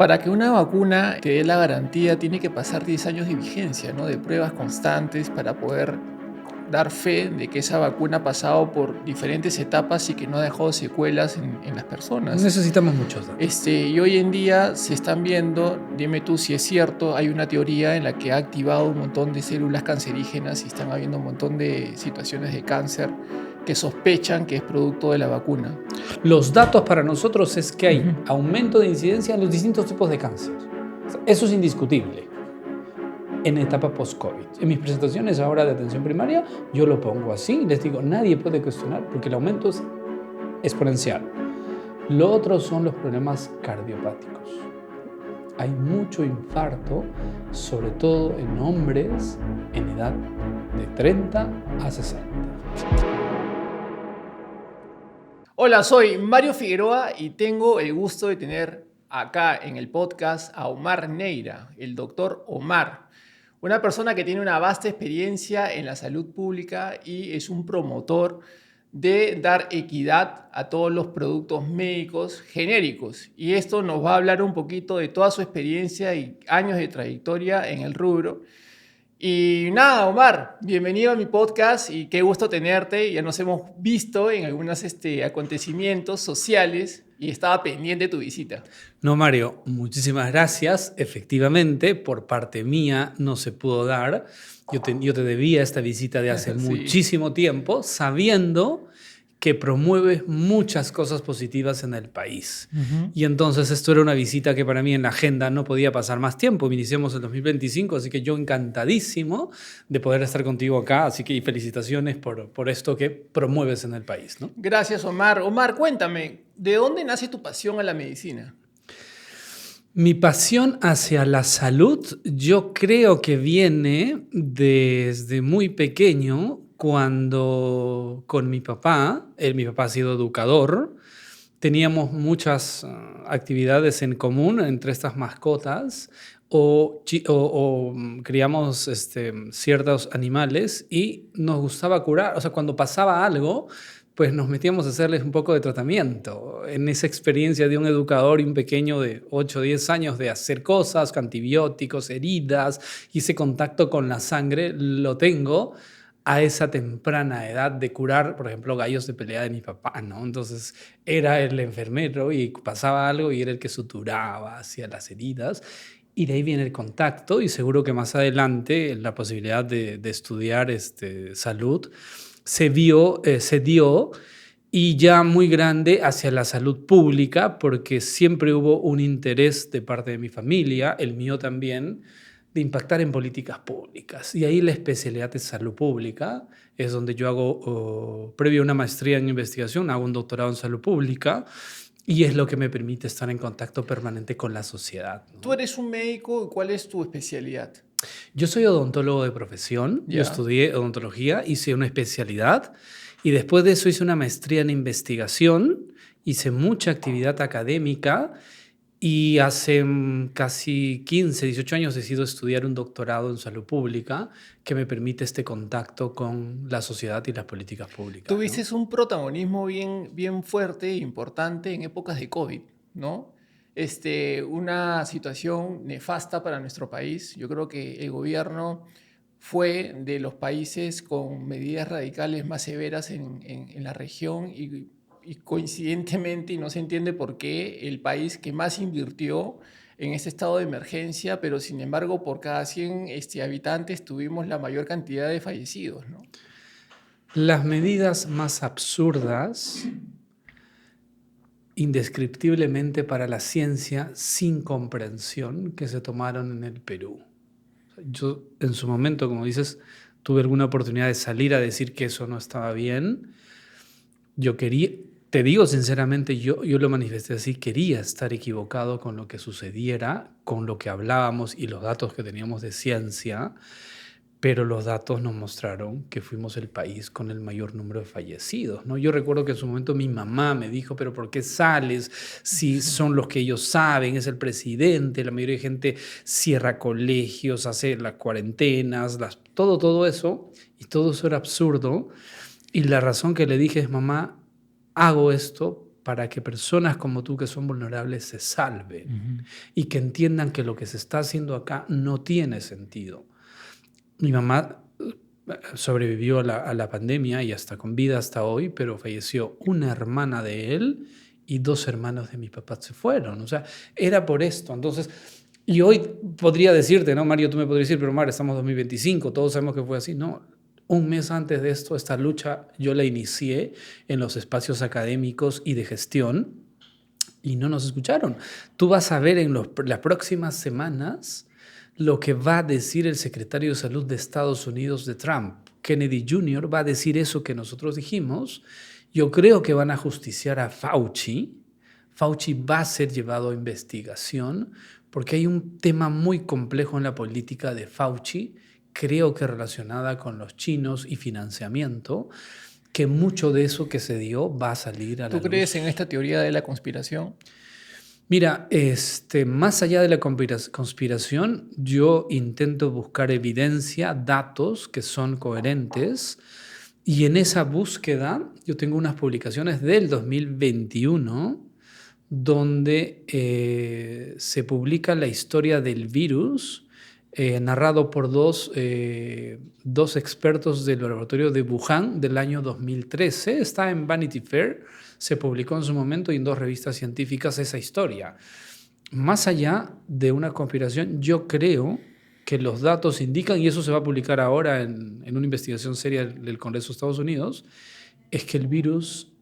Para que una vacuna te dé la garantía, tiene que pasar 10 años de vigencia, ¿no? De pruebas constantes para poder dar fe de que esa vacuna ha pasado por diferentes etapas y que no ha dejado secuelas en las personas. Necesitamos muchos datos. Y hoy en día se están viendo, dime tú si es cierto, hay una teoría en la que ha activado un montón de células cancerígenas y están habiendo un montón de situaciones de cáncer que sospechan que es producto de la vacuna. Los datos para nosotros es que hay Ujú. aumento de incidencia en los distintos tipos de cáncer. Eso es indiscutible en etapa post-COVID. En mis presentaciones ahora de atención primaria, yo lo pongo así, les digo, nadie puede cuestionar porque el aumento es exponencial. Lo otro son los problemas cardiopáticos. Hay mucho infarto, sobre todo en hombres en edad de 30 a 60. Hola, soy Mario Figueroa y tengo el gusto de tener acá en el podcast a Omar Neira, el doctor Omar, una persona que tiene una vasta experiencia en la salud pública y es un promotor de dar equidad a todos los productos médicos genéricos. Y esto nos va a hablar un poquito de toda su experiencia y años de trayectoria en el rubro. Y nada, Omar, bienvenido a mi podcast y qué gusto tenerte. Ya nos hemos visto en algunos acontecimientos sociales y estaba pendiente de tu visita. No, Mario, muchísimas gracias. Efectivamente, por parte mía no se pudo dar. Yo te debía esta visita de hace Sí. muchísimo tiempo, sabiendo que promueves muchas cosas positivas en el país. Ujú. Y entonces esto era una visita que para mí en la agenda no podía pasar más tiempo. Iniciamos el 2025, así que yo encantadísimo de poder estar contigo acá. Así que y felicitaciones por esto que promueves en el país, ¿no? Gracias, Omar. Omar, cuéntame, ¿de dónde nace tu pasión a la medicina? Mi pasión hacia la salud, yo creo que viene desde muy pequeño, cuando con mi papá, mi papá ha sido educador, teníamos muchas actividades en común entre estas mascotas o criamos ciertos animales y nos gustaba curar, o sea, cuando pasaba algo, pues nos metíamos a hacerles un poco de tratamiento. En esa experiencia de un educador y un pequeño de 8 o 10 años de hacer cosas, antibióticos, heridas, y ese contacto con la sangre lo tengo a esa temprana edad de curar, por ejemplo, gallos de pelea de mi papá, ¿no? Entonces era el enfermero y pasaba algo y era el que suturaba hacia las heridas. Y de ahí viene el contacto y seguro que más adelante la posibilidad de estudiar salud se dio y ya muy grande hacia la salud pública, porque siempre hubo un interés de parte de mi familia, el mío también, de impactar en políticas públicas. Y ahí la especialidad de salud pública es donde yo hago, previo a una maestría en investigación, hago un doctorado en salud pública y es lo que me permite estar en contacto permanente con la sociedad, Tú ¿no? eres un médico, ¿cuál es tu especialidad? Yo soy odontólogo de profesión, yo Ya. estudié odontología, hice una especialidad y después de eso hice una maestría en investigación, hice mucha actividad académica y hace casi 15, 18 años decido estudiar un doctorado en salud pública que me permite este contacto con la sociedad y las políticas públicas, Tuviste ¿no? un protagonismo bien fuerte e importante en épocas de COVID, ¿no? Una situación nefasta para nuestro país. Yo creo que el gobierno fue de los países con medidas radicales más severas en la región y coincidentemente, y no se entiende por qué, el país que más invirtió en este estado de emergencia, pero sin embargo por cada 100 habitantes tuvimos la mayor cantidad de fallecidos, ¿no? Las medidas más absurdas, indescriptiblemente para la ciencia, sin comprensión, que se tomaron en el Perú. Yo en su momento, como dices, tuve alguna oportunidad de salir a decir que eso no estaba bien. Yo quería, te digo sinceramente, yo lo manifesté así, quería estar equivocado con lo que sucediera, con lo que hablábamos y los datos que teníamos de ciencia, pero los datos nos mostraron que fuimos el país con el mayor número de fallecidos, ¿no? Yo recuerdo que en su momento mi mamá me dijo, pero ¿por qué sales si son los que ellos saben? Es el presidente, la mayoría de gente cierra colegios, hace las cuarentenas, todo eso, y todo eso era absurdo. Y la razón que le dije es, mamá, hago esto para que personas como tú que son vulnerables se salven y que entiendan que lo que se está haciendo acá no tiene sentido. Mi mamá sobrevivió a la pandemia y está con vida hasta hoy, pero falleció una hermana de él y 2 hermanos de mi papá se fueron. O sea, era por esto. Entonces, y hoy podría decirte, ¿no, Mario? Tú me podrías decir, pero Mar, estamos en 2025, todos sabemos que fue así. No, un mes antes de esto, esta lucha yo la inicié en los espacios académicos y de gestión y no nos escucharon. Tú vas a ver en las próximas semanas lo que va a decir el secretario de Salud de Estados Unidos de Trump. Kennedy Jr. va a decir eso que nosotros dijimos. Yo creo que van a justiciar a Fauci. Fauci va a ser llevado a investigación porque hay un tema muy complejo en la política de Fauci, creo que relacionada con los chinos y financiamiento, que mucho de eso que se dio va a salir a la luz. ¿Tú crees en esta teoría de la conspiración? Mira, más allá de la conspiración, yo intento buscar evidencia, datos que son coherentes, y en esa búsqueda yo tengo unas publicaciones del 2021 donde se publica la historia del virus narrado por dos expertos del laboratorio de Wuhan del año 2013. Está en Vanity Fair, se publicó en su momento y en 2 revistas científicas esa historia. Más allá de una conspiración, yo creo que los datos indican, y eso se va a publicar ahora en una investigación seria del Congreso de Estados Unidos, es que el virus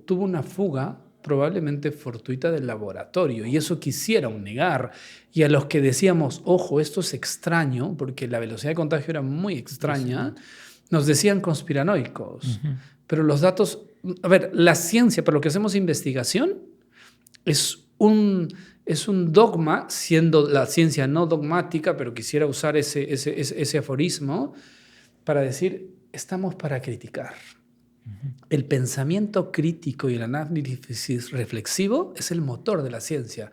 tuvo una fuga probablemente fortuita del laboratorio, y eso quisieron negar. Y a los que decíamos, ojo, esto es extraño, porque la velocidad de contagio era muy extraña, nos decían conspiranoicos. Pero los datos, a ver, la ciencia, para lo que hacemos investigación, es un dogma, siendo la ciencia no dogmática, pero quisiera usar ese aforismo para decir, estamos para criticar. El pensamiento crítico y el análisis reflexivo es el motor de la ciencia.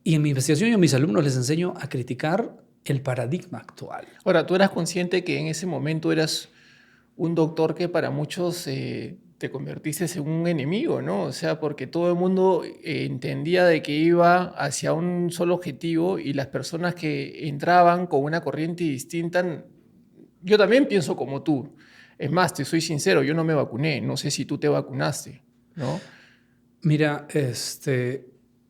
Y en mi investigación yo a mis alumnos les enseño a criticar el paradigma actual. Ahora, ¿tú eras consciente que en ese momento eras un doctor que para muchos te convertiste en un enemigo, ¿no? O sea, porque todo el mundo entendía de que iba hacia un solo objetivo y las personas que entraban con una corriente distinta, yo también pienso como tú. Es más, te soy sincero, yo no me vacuné, no sé si tú te vacunaste, ¿no? Mira,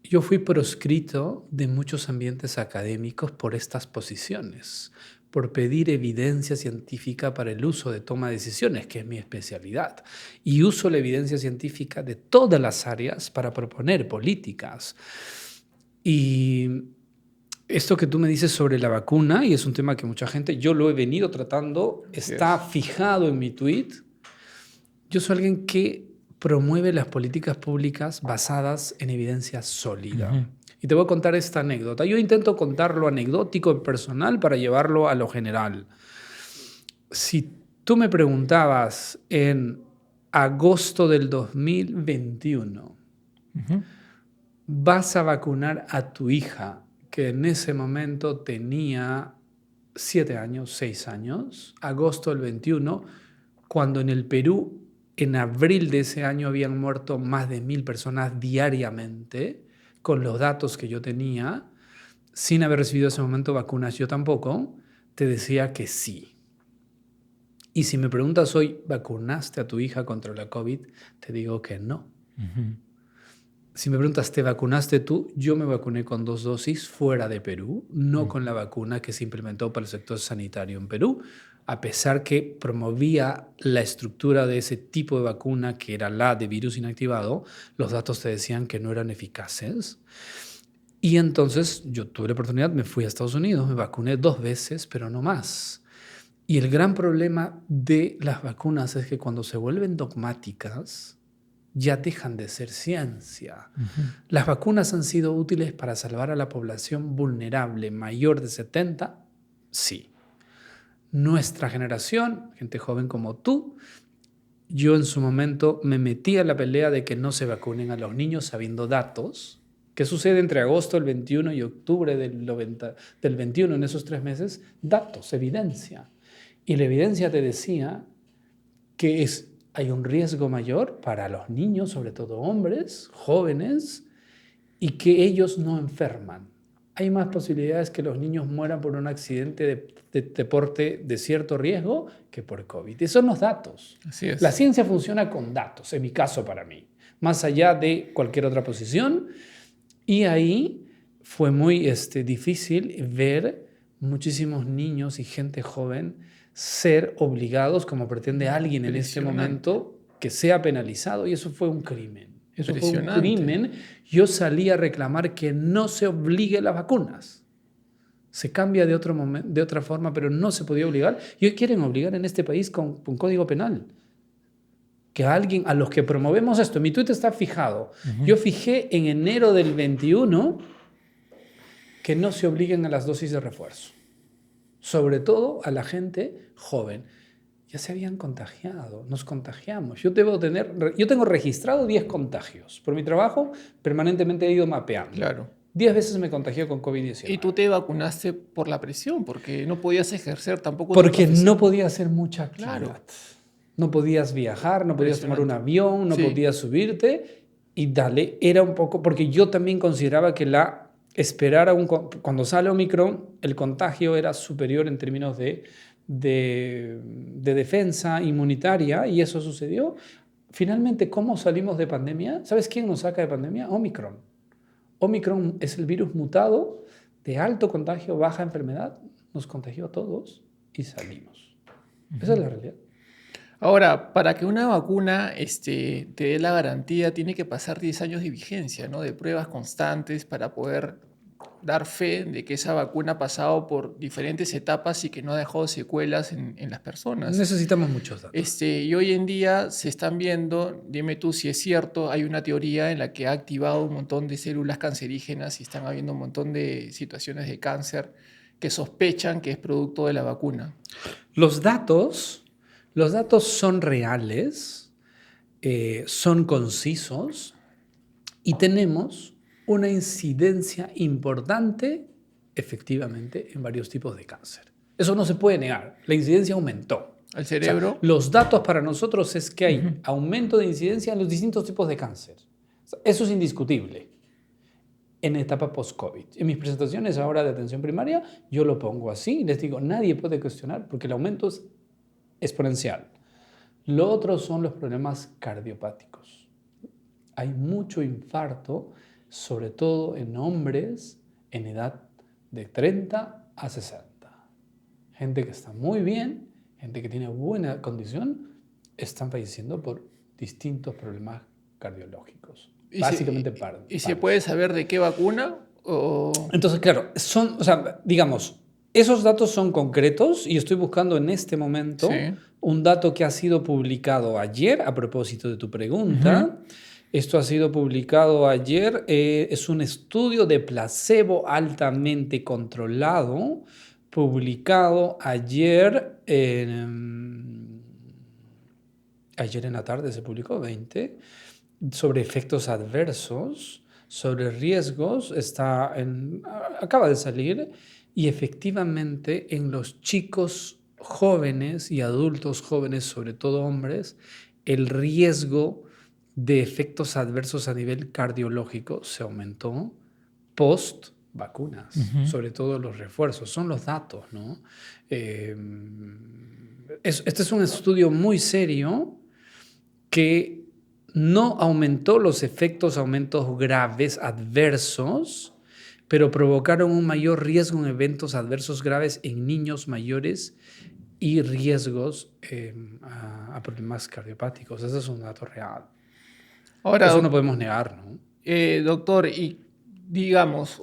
yo fui proscrito de muchos ambientes académicos por estas posiciones, por pedir evidencia científica para el uso de toma de decisiones, que es mi especialidad. Y uso la evidencia científica de todas las áreas para proponer políticas. Y esto que tú me dices sobre la vacuna, y es un tema que mucha gente, yo lo he venido tratando, está fijado en mi tweet. Yo soy alguien que promueve las políticas públicas basadas en evidencia sólida. Y te voy a contar esta anécdota. Yo intento contar lo anecdótico personal para llevarlo a lo general. Si tú me preguntabas en agosto del 2021, ¿vas a vacunar a tu hija, que en ese momento tenía 7 años, 6 años, agosto del 21, cuando en el Perú, en abril de ese año, habían muerto más de 1.000 personas diariamente, con los datos que yo tenía, sin haber recibido en ese momento vacunas, yo tampoco, te decía que sí. Y si me preguntas hoy, ¿vacunaste a tu hija contra la COVID? Te digo que no. Si me preguntas, ¿te vacunaste tú? Yo me vacuné con 2 dosis fuera de Perú, no con la vacuna que se implementó para el sector sanitario en Perú, a pesar que promovía la estructura de ese tipo de vacuna, que era la de virus inactivado, los datos te decían que no eran eficaces. Y entonces yo tuve la oportunidad, me fui a Estados Unidos, me vacuné 2 veces, pero no más. Y el gran problema de las vacunas es que cuando se vuelven dogmáticas, ya dejan de ser ciencia. Las vacunas han sido útiles para salvar a la población vulnerable mayor de 70, sí. Nuestra generación, gente joven como tú, yo en su momento me metí a la pelea de que no se vacunen a los niños sabiendo datos. ¿Qué sucede entre agosto del 21 y octubre del 21 en esos 3 meses? Datos, evidencia. Y la evidencia te decía que es hay un riesgo mayor para los niños, sobre todo hombres, jóvenes, y que ellos no enferman. Hay más posibilidades que los niños mueran por un accidente de deporte de cierto riesgo que por COVID. Esos son los datos. Así es. La ciencia funciona con datos, en mi caso para mí, más allá de cualquier otra posición. Y ahí fue muy difícil ver muchísimos niños y gente joven ser obligados, como pretende alguien en este momento, que sea penalizado. Y eso fue un crimen. Eso fue un crimen. Yo salí a reclamar que no se obligue las vacunas. Se cambia de otra forma, pero no se podía obligar. Y hoy quieren obligar en este país con código penal. Que alguien, a los que promovemos esto, mi tuit está fijado. Yo fijé en enero del 21 que no se obliguen a las dosis de refuerzo. Sobre todo a la gente joven. Ya se habían contagiado, nos contagiamos. Yo tengo registrado 10 contagios. Por mi trabajo, permanentemente he ido mapeando. Claro. 10 veces me contagié con COVID-19. Y tú te vacunaste por la presión, porque no podías ejercer tampoco. Porque no podía hacer mucha actividad. Claro. No podías viajar, no podías tomar un avión, no podías subirte. Y era un poco... Porque yo también consideraba que cuando sale Omicron, el contagio era superior en términos de defensa inmunitaria, y eso sucedió. Finalmente, ¿cómo salimos de pandemia? ¿Sabes quién nos saca de pandemia? Omicron. Omicron es el virus mutado de alto contagio, baja enfermedad. Nos contagió a todos y salimos. Esa es la realidad. Ahora, para que una vacuna te dé la garantía, tiene que pasar 10 años de vigencia, ¿no? De pruebas constantes para poder dar fe de que esa vacuna ha pasado por diferentes etapas y que no ha dejado secuelas en las personas. Necesitamos muchos datos. Y hoy en día se están viendo, dime tú si es cierto, hay una teoría en la que ha activado un montón de células cancerígenas y están habiendo un montón de situaciones de cáncer que sospechan que es producto de la vacuna. Los datos son reales, son concisos y tenemos una incidencia importante, efectivamente, en varios tipos de cáncer. Eso no se puede negar. La incidencia aumentó. ¿El cerebro? O sea, los datos para nosotros es que hay aumento de incidencia en los distintos tipos de cáncer. O sea, eso es indiscutible en etapa post-COVID. En mis presentaciones ahora de atención primaria, yo lo pongo así y les digo, nadie puede cuestionar porque el aumento es exponencial. Lo otro son los problemas cardiopáticos. Hay mucho infarto, sobre todo en hombres en edad de 30 a 60. Gente que está muy bien, gente que tiene buena condición, están falleciendo por distintos problemas cardiológicos. Básicamente paros. ¿Y se puede saber de qué vacuna? Entonces, claro, digamos, esos datos son concretos y estoy buscando en este momento un dato que ha sido publicado ayer a propósito de tu pregunta. Esto ha sido publicado ayer, es un estudio de placebo altamente controlado, publicado ayer en la tarde, se publicó 20, sobre efectos adversos, sobre riesgos, acaba de salir, y efectivamente en los chicos jóvenes y adultos jóvenes, sobre todo hombres, el riesgo de efectos adversos a nivel cardiológico se aumentó post vacunas, sobre todo los refuerzos. Son los datos, ¿no? Este es un estudio muy serio que no aumentó los aumentos graves adversos, pero provocaron un mayor riesgo en eventos adversos graves en niños mayores y riesgos a problemas cardiopáticos. Ese es un dato real. Ahora, eso no podemos negar, ¿no? Doctor, y digamos,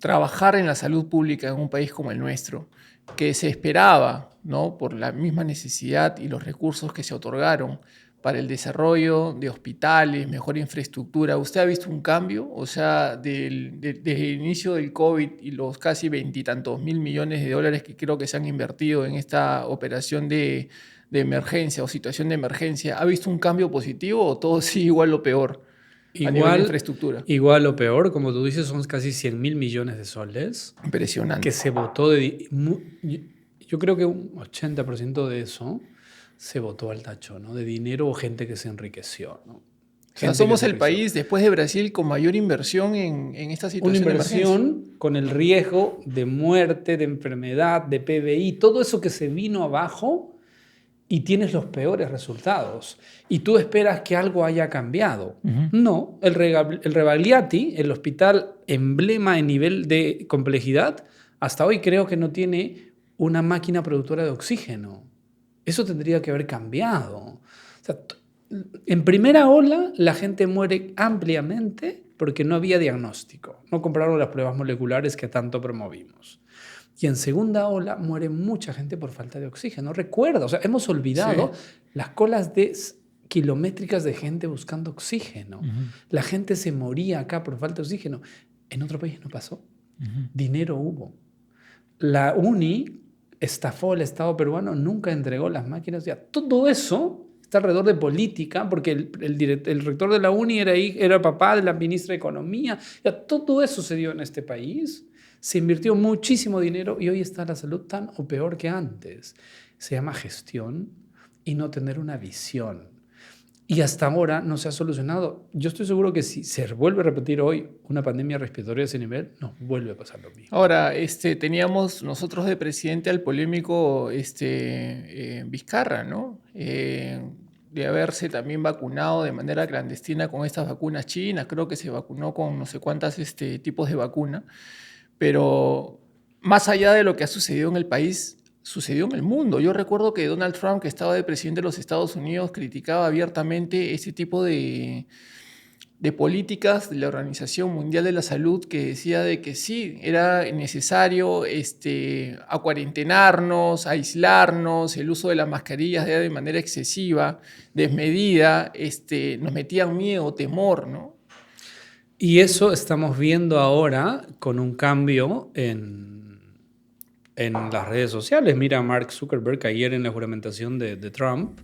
trabajar en la salud pública en un país como el nuestro, que se esperaba, ¿no? Por la misma necesidad y los recursos que se otorgaron para el desarrollo de hospitales, mejor infraestructura. ¿Usted ha visto un cambio? O sea, desde el inicio del COVID y los casi 20 y tantos mil millones de dólares que creo que se han invertido en esta operación de emergencia o situación de emergencia, ¿ha visto un cambio positivo o todo sigue igual o peor a nivel de infraestructura? Igual o peor, como tú dices, son casi 100 mil millones de soles. Impresionante. Que se votó yo creo que un 80% de eso se botó al tacho, ¿no? De dinero o gente que se enriqueció, ¿no? O sea, Gente que somos se el enriqueció. país después de Brasil con mayor inversión en esta Una situación de emergencia. inversión con el riesgo de muerte, de enfermedad, de PBI, todo eso que se vino abajo y tienes los peores resultados. Y tú esperas que algo haya cambiado. Ujú. No, el Rebagliati, el hospital emblema en nivel de complejidad, hasta hoy creo que no tiene una máquina productora de oxígeno. Eso tendría que haber cambiado. O sea, en primera ola la gente muere ampliamente porque no había diagnóstico. No compraron las pruebas moleculares que tanto promovimos. Y en segunda ola muere mucha gente por falta de oxígeno. Recuerda, o sea, hemos Sí. olvidado las colas de kilométricas de gente buscando oxígeno. Ujú. La gente se moría acá por falta de oxígeno. En otro país no pasó. Ujú. Dinero hubo. La UNI estafó al Estado peruano, nunca entregó las máquinas. Ya, todo eso está alrededor de política, porque el rector de la UNI era papá de la ministra de Economía. Ya, todo eso se dio en este país. Se invirtió muchísimo dinero y hoy está la salud tan o peor que antes. Se llama gestión y no tener una visión. Y hasta ahora no se ha solucionado. Yo estoy seguro que si se vuelve a repetir hoy una pandemia respiratoria de ese nivel, nos vuelve a pasar lo mismo. Ahora, teníamos nosotros de presidente al polémico Vizcarra, ¿no? De haberse también vacunado de manera clandestina con estas vacunas chinas. Creo que se vacunó con no sé cuántos tipos de vacuna. Pero más allá de lo que ha sucedido en el país, sucedió en el mundo. Yo recuerdo que Donald Trump, que estaba de presidente de los Estados Unidos, criticaba abiertamente este tipo de políticas de la Organización Mundial de la Salud, que decía de que sí, era necesario acuarentenarnos, aislarnos, el uso de las mascarillas era de manera excesiva, desmedida, nos metían miedo, temor, ¿no? Y eso estamos viendo ahora con un cambio en las redes sociales. Mira a Mark Zuckerberg ayer en la juramentación de Trump,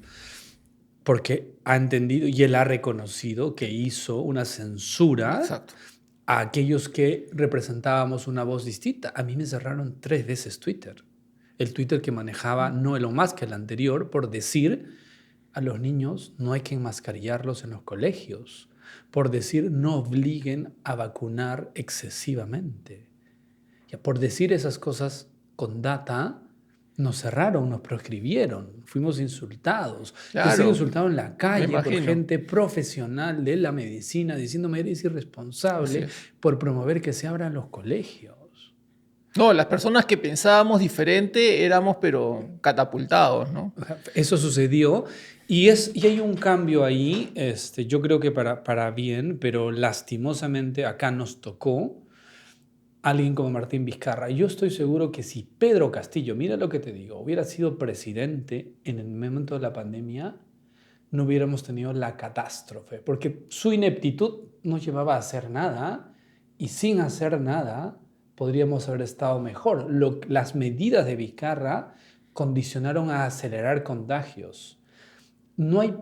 porque ha entendido y él ha reconocido que hizo una censura Exacto. a aquellos que representábamos una voz distinta. A mí me cerraron 3 veces Twitter. El Twitter que manejaba no Elon Musk, el anterior, por decir a los niños no hay que enmascarillarlos en los colegios, por decir no obliguen a vacunar excesivamente. Ya, por decir esas cosas con data, nos cerraron, nos proscribieron, fuimos insultados. Yo he sido Claro, insultado en la me calle por imagino. gente profesional de la medicina diciéndome eres Así irresponsable es. por promover que se abran los colegios. No, las personas que pensábamos diferente éramos pero catapultados, ¿no? Eso sucedió y hay un cambio ahí, yo creo que para bien, pero lastimosamente acá nos tocó alguien como Martín Vizcarra. Yo estoy seguro que si Pedro Castillo, mira lo que te digo, hubiera sido presidente en el momento de la pandemia, no hubiéramos tenido la catástrofe, porque su ineptitud nos llevaba a hacer nada y sin hacer nada podríamos haber estado mejor. Las medidas de Vizcarra condicionaron a acelerar contagios. No hay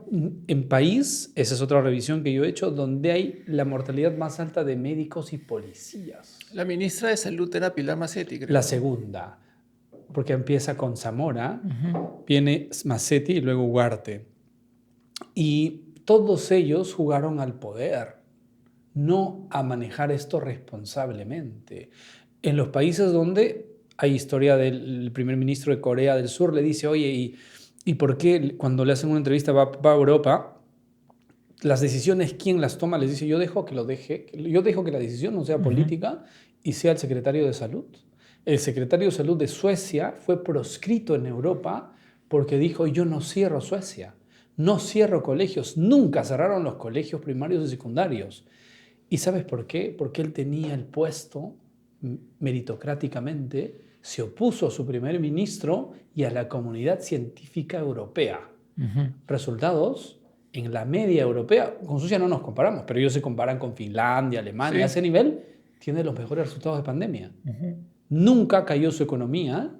en país, esa es otra revisión que yo he hecho, donde hay la mortalidad más alta de médicos y policías. La ministra de Salud era Pilar Macetti, creo, La ¿no? segunda, porque empieza con Zamora, Ujú. viene Macetti y luego Ugarte. Y todos ellos jugaron al poder, no a manejar esto responsablemente. En los países donde hay historia del primer ministro de Corea del Sur, le dice, oye, ¿y por qué cuando le hacen una entrevista va a Europa? Las decisiones, ¿quién las toma? Les dice, yo dejo que la decisión no sea Ujú. política y sea el secretario de salud. El secretario de salud de Suecia fue proscrito en Europa porque dijo, yo no cierro Suecia, no cierro colegios, nunca cerraron los colegios primarios y secundarios. ¿Y sabes por qué? Porque él tenía el puesto meritocráticamente, se opuso a su primer ministro y a la comunidad científica europea. Ujú. Resultados, en la media europea, con Suecia no nos comparamos, pero ellos se comparan con Finlandia, Alemania, a Sí. ese nivel tiene los mejores resultados de pandemia. Ujú. Nunca cayó su economía,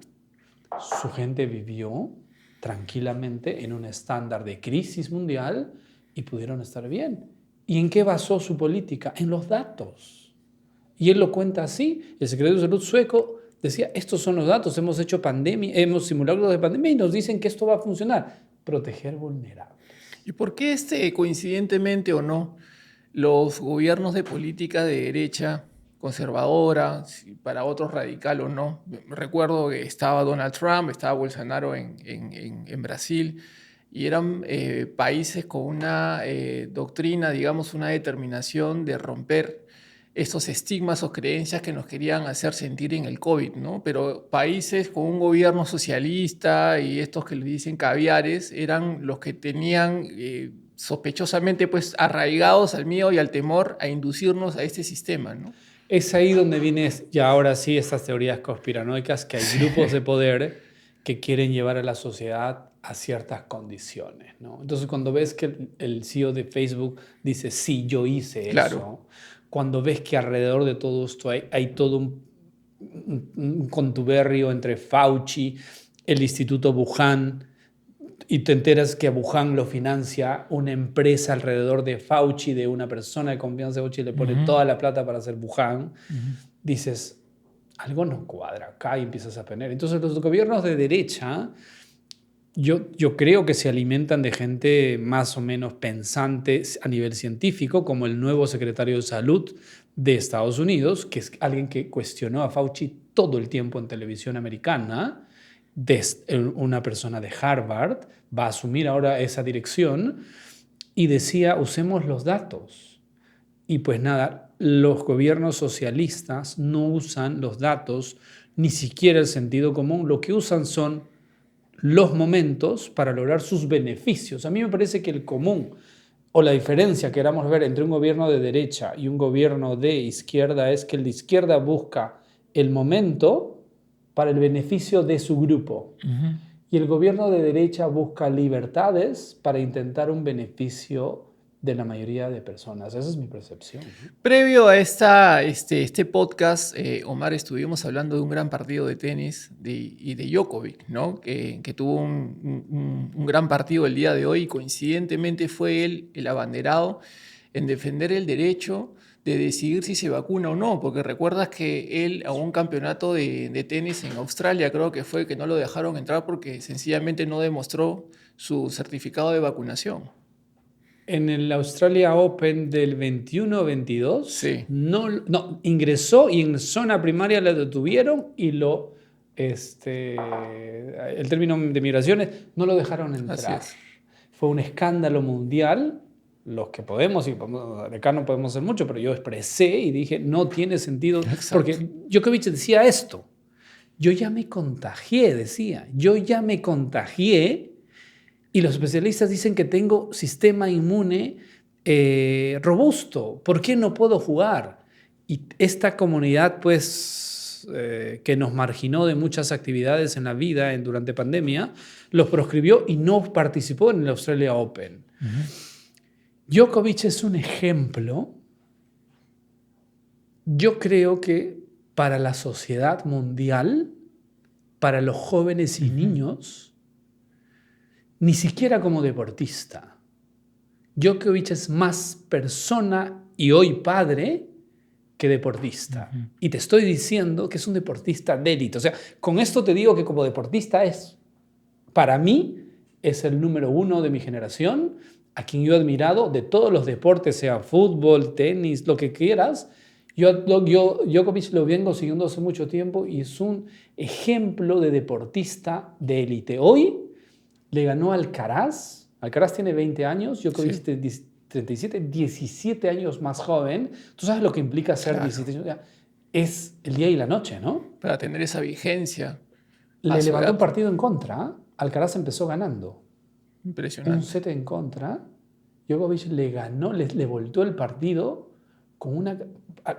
su gente vivió tranquilamente en un estándar de crisis mundial y pudieron estar bien. ¿Y en qué basó su política? En los datos. Y él lo cuenta así. El secretario de Salud sueco decía, estos son los datos, hemos hecho pandemia, hemos simulacros de pandemia y nos dicen que esto va a funcionar. proteger vulnerables. ¿Y por qué coincidentemente o no, los gobiernos de política de derecha conservadora, para otros radical o no? Recuerdo que estaba Donald Trump, estaba Bolsonaro en Brasil, y eran países con una doctrina, digamos, una determinación de romper estos estigmas o creencias que nos querían hacer sentir en el COVID, ¿no? Pero países con un gobierno socialista y estos que le dicen caviares eran los que tenían sospechosamente pues arraigados al miedo y al temor a inducirnos a este sistema, ¿no? Es ahí donde vienen ya ahora sí estas teorías conspiranoicas, que hay grupos de poder que quieren llevar a la sociedad a ciertas condiciones, ¿no? Entonces, cuando ves que el CEO de Facebook dice, sí, yo hice Claro. eso, cuando ves que alrededor de todo esto hay todo un contubernio entre Fauci, el Instituto Wuhan, y te enteras que a Wuhan lo financia una empresa alrededor de Fauci, de una persona de confianza de Fauci, le pone toda la plata para hacer Wuhan, dices, algo no cuadra acá, y empiezas a tener. Entonces los gobiernos de derecha, yo creo que se alimentan de gente más o menos pensante a nivel científico, como el nuevo secretario de Salud de Estados Unidos, que es alguien que cuestionó a Fauci todo el tiempo en televisión americana, una persona de Harvard, va a asumir ahora esa dirección, y decía, usemos los datos. Y pues nada, los gobiernos socialistas no usan los datos, ni siquiera el sentido común. Lo que usan son los momentos para lograr sus beneficios. A mí me parece que el común o la diferencia, queramos ver, entre un gobierno de derecha y un gobierno de izquierda es que el de izquierda busca el momento para el beneficio de su grupo. Y el gobierno de derecha busca libertades para intentar un beneficio de la mayoría de personas. Esa es mi percepción. Previo a este podcast, Omar, estuvimos hablando de un gran partido de tenis y de Djokovic, ¿no? Que tuvo un gran partido el día de hoy, y coincidentemente fue él el abanderado en defender el derecho de decidir si se vacuna o no, porque recuerdas que él a un campeonato de tenis en Australia, creo que fue, que no lo dejaron entrar porque sencillamente no demostró su certificado de vacunación. En el Australia Open del 21-22, Sí. no, ingresó, y en zona primaria lo detuvieron y el término de migraciones no lo dejaron entrar. Así es. Fue un escándalo mundial. Los que podemos, y acá no podemos hacer mucho, pero yo expresé y dije, no tiene sentido. Exacto. Porque Djokovic decía esto, yo ya me contagié, y los especialistas dicen que tengo sistema inmune robusto. ¿Por qué no puedo jugar? Y esta comunidad, pues, que nos marginó de muchas actividades en la vida durante pandemia, los proscribió y no participó en el Australia Open. Djokovic es un ejemplo. Yo creo que para la sociedad mundial, para los jóvenes y niños, ni siquiera como deportista. Djokovic es más persona y hoy padre que deportista. Y te estoy diciendo que es un deportista de élite. O sea, con esto te digo que como deportista para mí, es el número 1 de mi generación, a quien yo he admirado de todos los deportes, sea fútbol, tenis, lo que quieras. Yo Djokovic lo vengo siguiendo hace mucho tiempo y es un ejemplo de deportista de élite. Hoy le ganó a Alcaraz. Alcaraz tiene 20 años, Djokovic tiene 37, 17 años más joven. Tú sabes lo que implica ser 17 años. Es el día y la noche, ¿no? Para tener esa vigencia. Le levantó un partido en contra. Alcaraz empezó ganando. Impresionante. Un set en contra. Djokovic le ganó, le volteó el partido con una...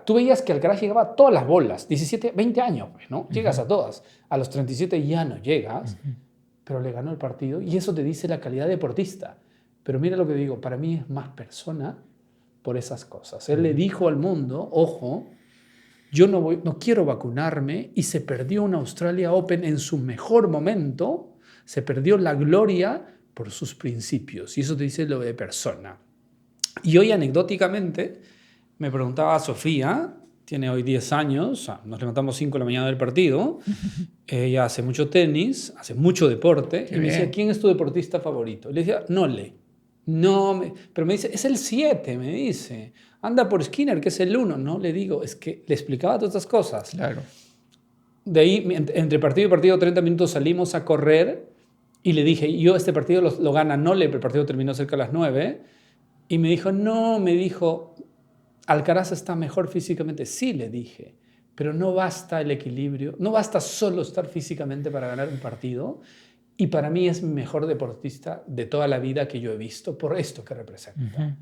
Tú veías que Alcaraz llegaba a todas las bolas. 17, 20 años, pues, ¿no? Llegas a todas. A los 37 ya no llegas. Pero le ganó el partido, y eso te dice la calidad de deportista. Pero mira lo que digo, para mí es más persona por esas cosas. Él le dijo al mundo, ojo, yo no quiero vacunarme, y se perdió un Australia Open en su mejor momento, se perdió la gloria por sus principios, y eso te dice lo de persona. Y hoy anecdóticamente me preguntaba Sofía, tiene hoy 10 años, nos levantamos 5 de la mañana del partido, ella hace mucho tenis, hace mucho deporte, Qué y me decía, bien. ¿quién es tu deportista favorito? Y le decía, Nole. Pero me dice, es el 7, me dice. Anda por Skinner, que es el 1. No, le digo, es que le explicaba todas estas cosas. Claro. De ahí, entre partido y partido, 30 minutos salimos a correr y le dije, yo este partido lo gana Nole, pero el partido terminó cerca de las 9. Y me dijo, no, me dijo, Alcaraz está mejor físicamente. Sí, le dije, pero no basta el equilibrio, no basta solo estar físicamente para ganar un partido. Y para mí es mi mejor deportista de toda la vida que yo he visto por esto que representa.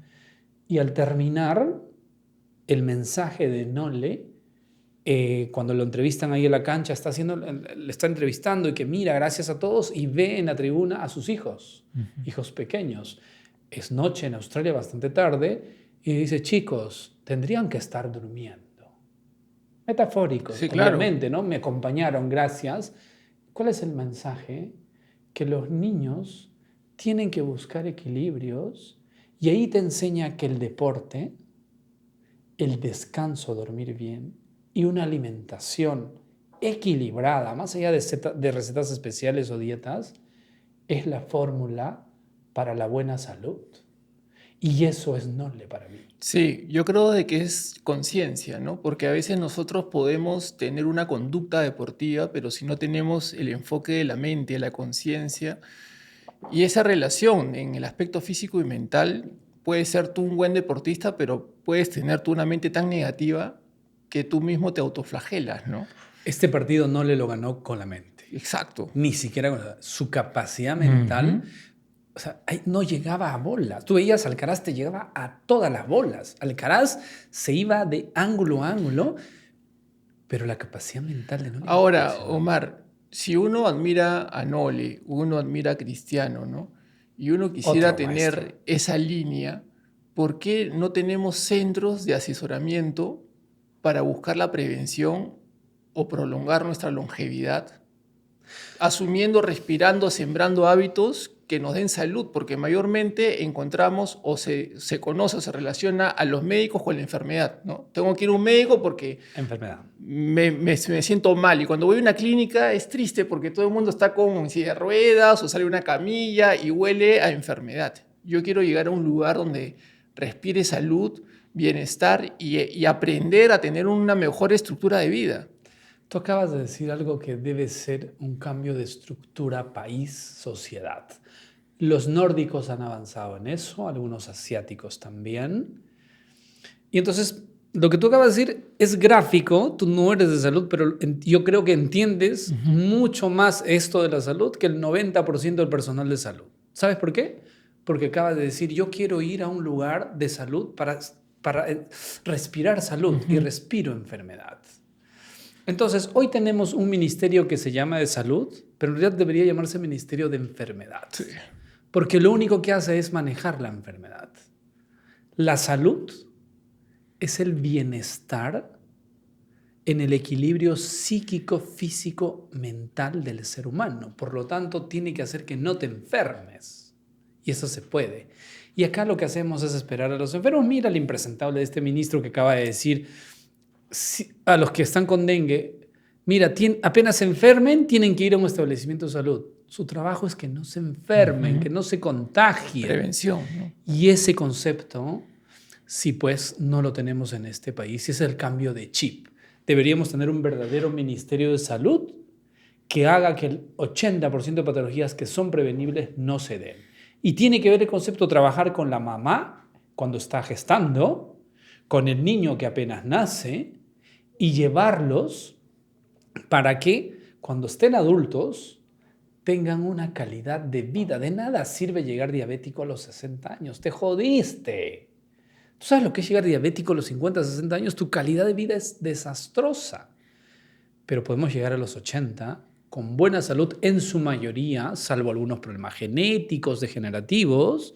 Y al terminar, el mensaje de Nole, cuando lo entrevistan ahí en la cancha, le está entrevistando y que mira, gracias a todos, y ve en la tribuna a sus hijos, hijos pequeños. Es noche en Australia, bastante tarde, y dice, chicos, tendrían que estar durmiendo. Metafórico, Sí, claro. obviamente, ¿no? Me acompañaron, gracias. ¿Cuál es el mensaje? Que los niños tienen que buscar equilibrios, y ahí te enseña que el deporte, el descanso, dormir bien, y una alimentación equilibrada, más allá de recetas especiales o dietas, es la fórmula para la buena salud. Y eso es Nole para mí. Sí, yo creo de que es conciencia, ¿no? Porque a veces nosotros podemos tener una conducta deportiva, pero si no tenemos el enfoque de la mente, la conciencia y esa relación en el aspecto físico y mental, puedes ser tú un buen deportista, pero puedes tener tú una mente tan negativa que tú mismo te autoflagelas, ¿no? Este partido Nole lo ganó con la mente. Exacto. Ni siquiera con su capacidad mental. O sea, no llegaba a bolas. Tú veías, Alcaraz te llegaba a todas las bolas. Alcaraz se iba de ángulo a ángulo, pero la capacidad mental de Nole era Ahora, impresionante. Omar, si uno admira a Nole, uno admira a Cristiano, ¿no? Y uno quisiera Otro tener maestro. esa línea, ¿por qué no tenemos centros de asesoramiento para buscar la prevención o prolongar nuestra longevidad? Asumiendo, respirando, sembrando hábitos que nos den salud, porque mayormente encontramos o se conoce o se relaciona a los médicos con la enfermedad, ¿no? Tengo que ir a un médico porque Enfermedad. me siento mal. Y cuando voy a una clínica es triste porque todo el mundo está con silla de ruedas o sale una camilla y huele a enfermedad. Yo quiero llegar a un lugar donde respire salud, bienestar y aprender a tener una mejor estructura de vida. Tú acabas de decir algo que debe ser un cambio de estructura, país, sociedad. Los nórdicos han avanzado en eso, algunos asiáticos también. Y entonces, lo que tú acabas de decir es gráfico, tú no eres de salud, pero yo creo que entiendes mucho más esto de la salud que el 90% del personal de salud. ¿Sabes por qué? Porque acabas de decir, yo quiero ir a un lugar de salud para respirar salud y respiro enfermedad. Entonces, hoy tenemos un ministerio que se llama de salud, pero en realidad debería llamarse Ministerio de Enfermedad. Sí. Porque lo único que hace es manejar la enfermedad. La salud es el bienestar en el equilibrio psíquico, físico, mental del ser humano. Por lo tanto, tiene que hacer que no te enfermes. Y eso se puede. Y acá lo que hacemos es esperar a los enfermos. Mira el impresentable de este ministro que acaba de decir a los que están con dengue, mira, apenas se enfermen, tienen que ir a un establecimiento de salud. Su trabajo es que no se enfermen, que no se contagien. Prevención, ¿no? Y ese concepto, sí, pues no lo tenemos en este país. Y es el cambio de chip. Deberíamos tener un verdadero ministerio de salud que haga que el 80% de patologías que son prevenibles no se den. Y tiene que ver el concepto de trabajar con la mamá cuando está gestando, con el niño que apenas nace, y llevarlos para que cuando estén adultos tengan una calidad de vida. De nada sirve llegar diabético a los 60 años. Te jodiste. ¿Tú sabes lo que es llegar diabético a los 50, 60 años? Tu calidad de vida es desastrosa. Pero podemos llegar a los 80 con buena salud en su mayoría, salvo algunos problemas genéticos, degenerativos,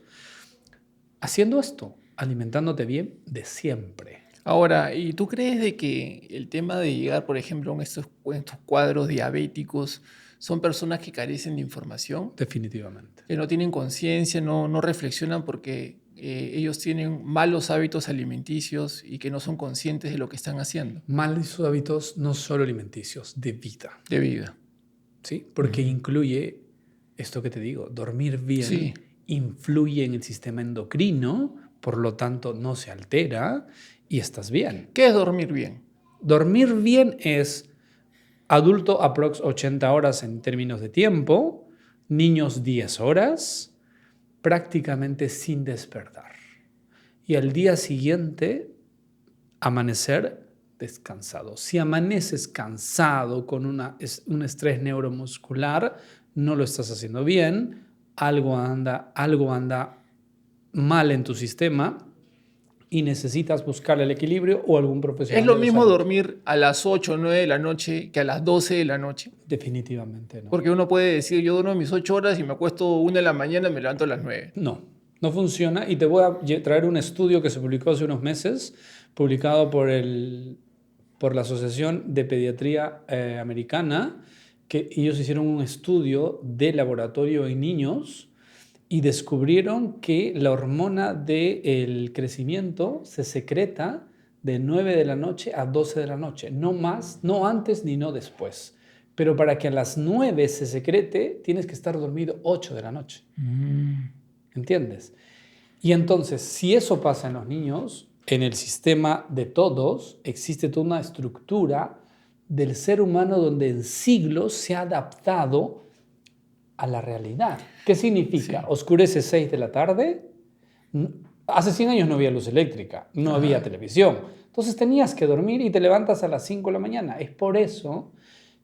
haciendo esto, alimentándote bien de siempre. Ahora, ¿y tú crees de que el tema de llegar, por ejemplo, en estos cuadros diabéticos son personas que carecen de información, Definitivamente. que no tienen conciencia, no reflexionan porque ellos tienen malos hábitos alimenticios y que no son conscientes de lo que están haciendo. Malos hábitos no solo alimenticios, de vida. De vida. ¿Sí? Porque incluye esto que te digo, dormir bien Sí. influye en el sistema endocrino, por lo tanto no se altera y estás bien. ¿Qué es dormir bien? Dormir bien es adulto aprox 80 horas en términos de tiempo, niños 10 horas, prácticamente sin despertar. Y al día siguiente, amanecer descansado. Si amaneces cansado con un estrés neuromuscular, no lo estás haciendo bien, algo anda mal en tu sistema y necesitas buscar el equilibrio o algún profesional. ¿Es lo de la mismo salud. dormir a las 8 o 9 de la noche que a las 12 de la noche? Definitivamente no. Porque uno puede decir, yo duermo mis 8 horas y me acuesto 1 de la mañana y me levanto a las 9. No funciona. Y te voy a traer un estudio que se publicó hace unos meses, publicado por la Asociación de Pediatría Americana, que ellos hicieron un estudio de laboratorio en niños y descubrieron que la hormona del crecimiento se secreta de 9 de la noche a 12 de la noche, no más, no antes ni no después. Pero para que a las 9 se secrete, tienes que estar dormido 8 de la noche. ¿Entiendes? Y entonces, si eso pasa en los niños, en el sistema de todos existe toda una estructura del ser humano donde en siglos se ha adaptado a la realidad. ¿Qué significa? Sí. Oscurece 6 de la tarde. Hace 100 años no había luz eléctrica, no había televisión. Entonces tenías que dormir y te levantas a las 5 de la mañana. Es por eso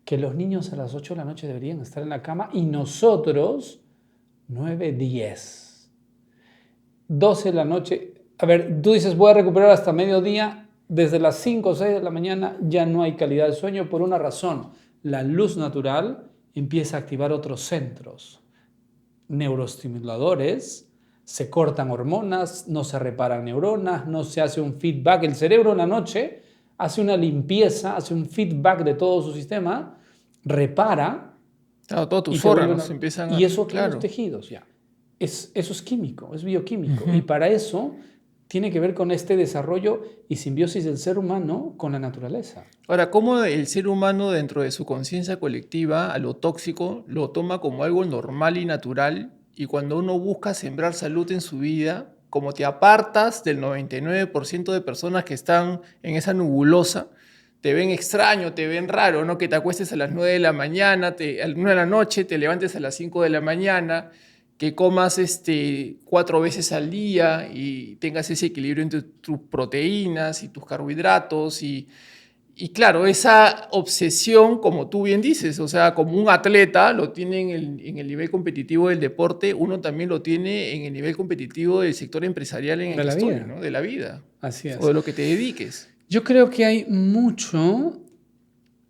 que los niños a las 8 de la noche deberían estar en la cama y nosotros 9, 10. 12 de la noche. A ver, tú dices voy a recuperar hasta mediodía. Desde las 5 o 6 de la mañana ya no hay calidad de sueño por una razón. La luz natural empieza a activar otros centros neuroestimuladores, se cortan hormonas, no se reparan neuronas, no se hace un feedback. El cerebro en la noche hace una limpieza, hace un feedback de todo su sistema, repara. Claro, todos tus y órganos empiezan a... Y eso claro. los tejidos ya. Eso es químico, es bioquímico. Y para eso tiene que ver con este desarrollo y simbiosis del ser humano con la naturaleza. Ahora, ¿cómo el ser humano dentro de su conciencia colectiva a lo tóxico lo toma como algo normal y natural? Y cuando uno busca sembrar salud en su vida, como te apartas del 99% de personas que están en esa nebulosa, te ven extraño, te ven raro, ¿no? Que te acuestes a las 9 de la mañana, a las 9 de la noche, te levantes a las 5 de la mañana, que comas 4 veces al día y tengas ese equilibrio entre tus proteínas y tus carbohidratos y claro, esa obsesión, como tú bien dices, o sea, como un atleta lo tiene en el nivel competitivo del deporte, uno también lo tiene en el nivel competitivo del sector empresarial en el que estoy, ¿no? De la vida. Así es. O de lo que te dediques. Yo creo que hay mucho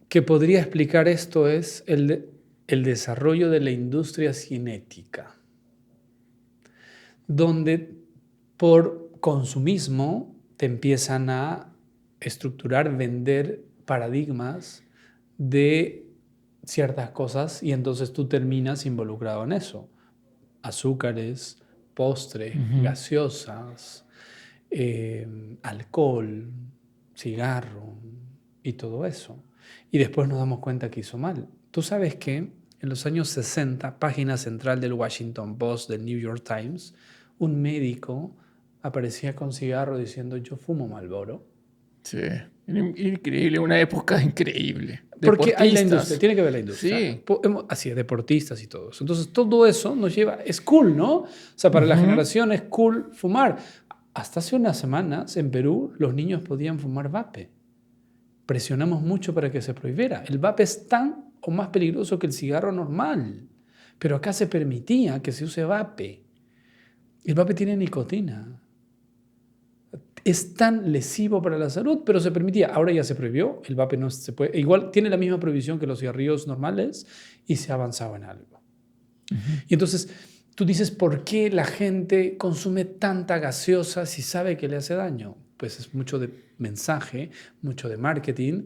que podría explicar esto, es el desarrollo de la industria cinética, donde por consumismo te empiezan a estructurar, vender paradigmas de ciertas cosas y entonces tú terminas involucrado en eso. Azúcares, postres, gaseosas, alcohol, cigarro y todo eso. Y después nos damos cuenta que hizo mal. Tú sabes que en los años 60, página central del Washington Post, del New York Times, un médico aparecía con cigarro diciendo yo fumo Marlboro. Sí, increíble, una época increíble. Porque hay la industria, tiene que ver la industria. Sí. Así es, deportistas y todo eso. Entonces todo eso nos lleva, es cool, ¿no? O sea, para la generación es cool fumar. Hasta hace unas semanas en Perú los niños podían fumar vape. Presionamos mucho para que se prohibiera. El vape es tan o más peligroso que el cigarro normal. Pero acá se permitía que se use vape. El vape tiene nicotina. Es tan lesivo para la salud, pero se permitía. Ahora ya se prohibió. El vape no se puede. Igual tiene la misma prohibición que los cigarrillos normales y se ha avanzado en algo. Y entonces tú dices, ¿por qué la gente consume tanta gaseosa si sabe que le hace daño? Pues es mucho de mensaje, mucho de marketing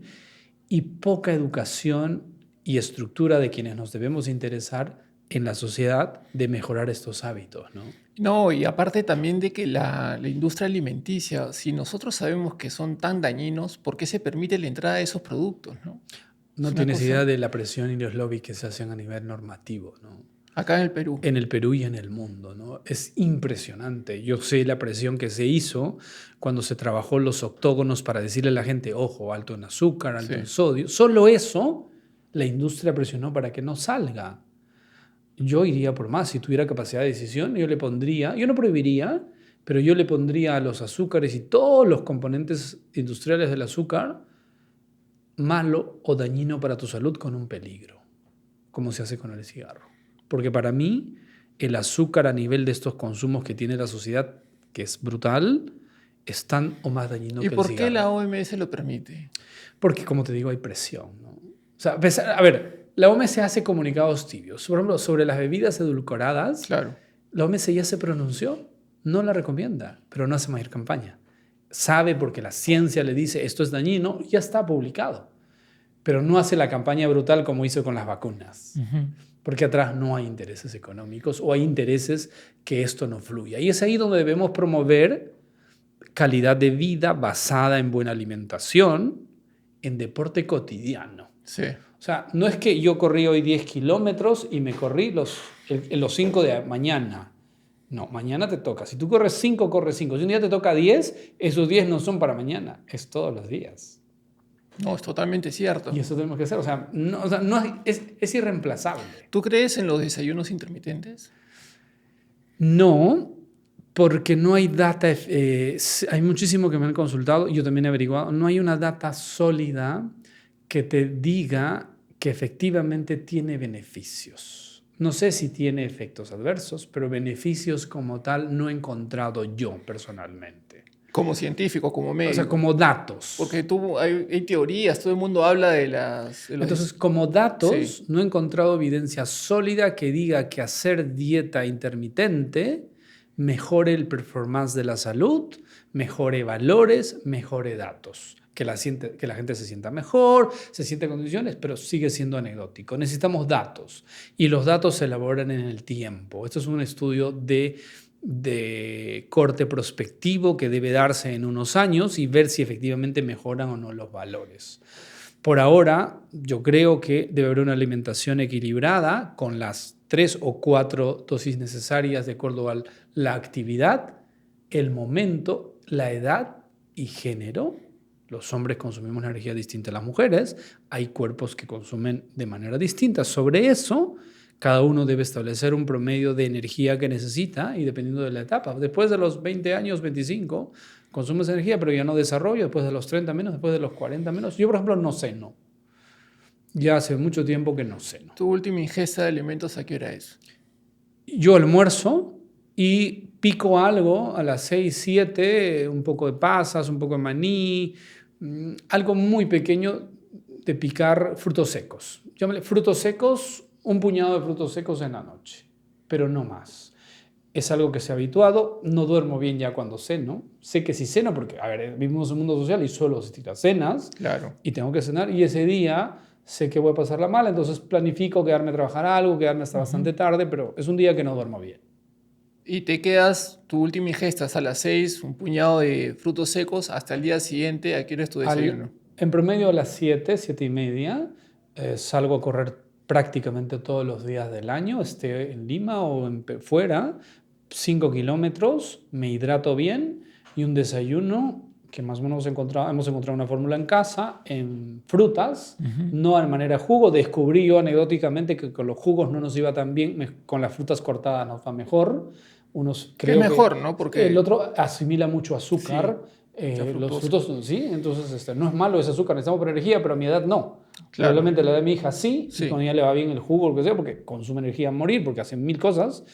y poca educación y estructura de quienes nos debemos interesar en la sociedad de mejorar estos hábitos, ¿no? No, y aparte también de que la industria alimenticia, si nosotros sabemos que son tan dañinos, ¿por qué se permite la entrada de esos productos, no? Es No una tienes cosa idea de la presión y los lobbies que se hacen a nivel normativo, ¿no? acá en el Perú. En el Perú y en el mundo, ¿no? Es impresionante. Yo sé la presión que se hizo cuando se trabajó los octógonos para decirle a la gente, ojo, alto en azúcar, alto Sí. en sodio. Solo eso la industria presionó para que no salga. Yo iría por más. Si tuviera capacidad de decisión, yo le pondría, yo no prohibiría, pero yo le pondría a los azúcares y todos los componentes industriales del azúcar malo o dañino para tu salud con un peligro, como se hace con el cigarro. Porque para mí el azúcar a nivel de estos consumos que tiene la sociedad, que es brutal, es tan o más dañino ¿Y que el por qué la cigarro. OMS lo permite? Porque, como te digo, hay presión, ¿no? O sea, a ver, la OMS hace comunicados tibios. Por ejemplo, sobre las bebidas edulcoradas, Claro. la OMS ya se pronunció, no la recomienda, pero no hace mayor campaña. Sabe porque la ciencia le dice esto es dañino, ya está publicado, pero no hace la campaña brutal como hizo con las vacunas. Porque atrás no hay intereses económicos o hay intereses que esto no fluya. Y es ahí donde debemos promover calidad de vida basada en buena alimentación, en deporte cotidiano. Sí. O sea, no es que yo corrí hoy 10 kilómetros y me corrí los 5 de mañana. No, mañana te toca. Si tú corres 5, corres 5. Si un día te toca 10, esos 10 no son para mañana, es todos los días. No, es totalmente cierto. Y eso tenemos que hacer. O sea, no es irreemplazable. ¿Tú crees en los desayunos intermitentes? No, porque no hay data, hay muchísimo que me han consultado, yo también he averiguado, no hay una data sólida que te diga que efectivamente tiene beneficios. No sé si tiene efectos adversos, pero beneficios como tal no he encontrado yo personalmente. Como científico, como médico. O sea, como datos. Porque hay teorías, todo el mundo habla de los Entonces, como datos, Sí. no he encontrado evidencia sólida que diga que hacer dieta intermitente mejore el performance de la salud, mejore valores, mejore datos. Que la gente se sienta mejor, se siente en condiciones, pero sigue siendo anecdótico. Necesitamos datos y los datos se elaboran en el tiempo. Esto es un estudio de corte prospectivo que debe darse en unos años y ver si efectivamente mejoran o no los valores. Por ahora, yo creo que debe haber una alimentación equilibrada con las 3 o 4 dosis necesarias de acuerdo a la actividad, el momento, la edad y género. Los hombres consumimos una energía distinta a las mujeres. Hay cuerpos que consumen de manera distinta. Sobre eso, cada uno debe establecer un promedio de energía que necesita y dependiendo de la etapa. Después de los 20 años, 25, consumes energía, pero ya no desarrollo. Después de los 30 menos, después de los 40 menos. Yo, por ejemplo, no ceno. Ya hace mucho tiempo que no ceno. ¿Tu última ingesta de alimentos a qué hora es? Yo almuerzo y pico algo a las 6, 7, un poco de pasas, un poco de maní, algo muy pequeño de picar frutos secos. Llámale frutos secos, un puñado de frutos secos en la noche, pero no más. Es algo que se ha habituado, no duermo bien ya cuando ceno. Sé que si ceno, porque, a ver, vivimos en un mundo social y solo se tira cenas. Claro. Y tengo que cenar y ese día sé que voy a pasarla mal, entonces planifico quedarme a trabajar algo, quedarme hasta bastante tarde, pero es un día que no duermo bien. Y te quedas, tu última ingesta es a las 6, un puñado de frutos secos, hasta el día siguiente, ¿a qué hora es tu desayuno? En promedio a las 7, 7 y media, salgo a correr prácticamente todos los días del año, esté en Lima o fuera, 5 kilómetros, me hidrato bien y un desayuno que más o menos hemos encontrado una fórmula en casa, en frutas, no de manera jugo. Descubrí yo anecdóticamente que con los jugos no nos iba tan bien, con las frutas cortadas nos va mejor. Que es mejor, ¿no? Porque el otro asimila mucho azúcar. Sí, los frutos, sí, entonces no es malo ese azúcar, necesitamos por energía, pero a mi edad no. Claro. Probablemente a la edad de mi hija sí, Sí. y con ella le va bien el jugo o lo que sea, porque consume energía a morir, porque hacen 1000 cosas.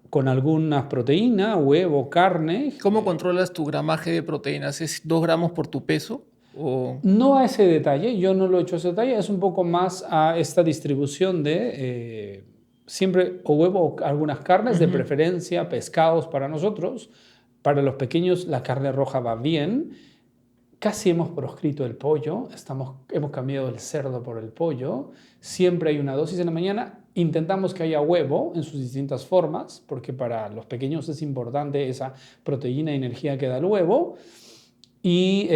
Con algunas proteínas, huevo, carne. ¿Cómo controlas tu gramaje de proteínas? ¿Es 2 gramos por tu peso? ¿O? No a ese detalle, yo no lo he hecho a ese detalle, es un poco más a esta distribución de siempre o huevo o algunas carnes, de preferencia pescados para nosotros. Para los pequeños la carne roja va bien, casi hemos proscrito el pollo, hemos cambiado el cerdo por el pollo, siempre hay una dosis en la mañana, intentamos que haya huevo en sus distintas formas, porque para los pequeños es importante esa proteína y energía que da el huevo, y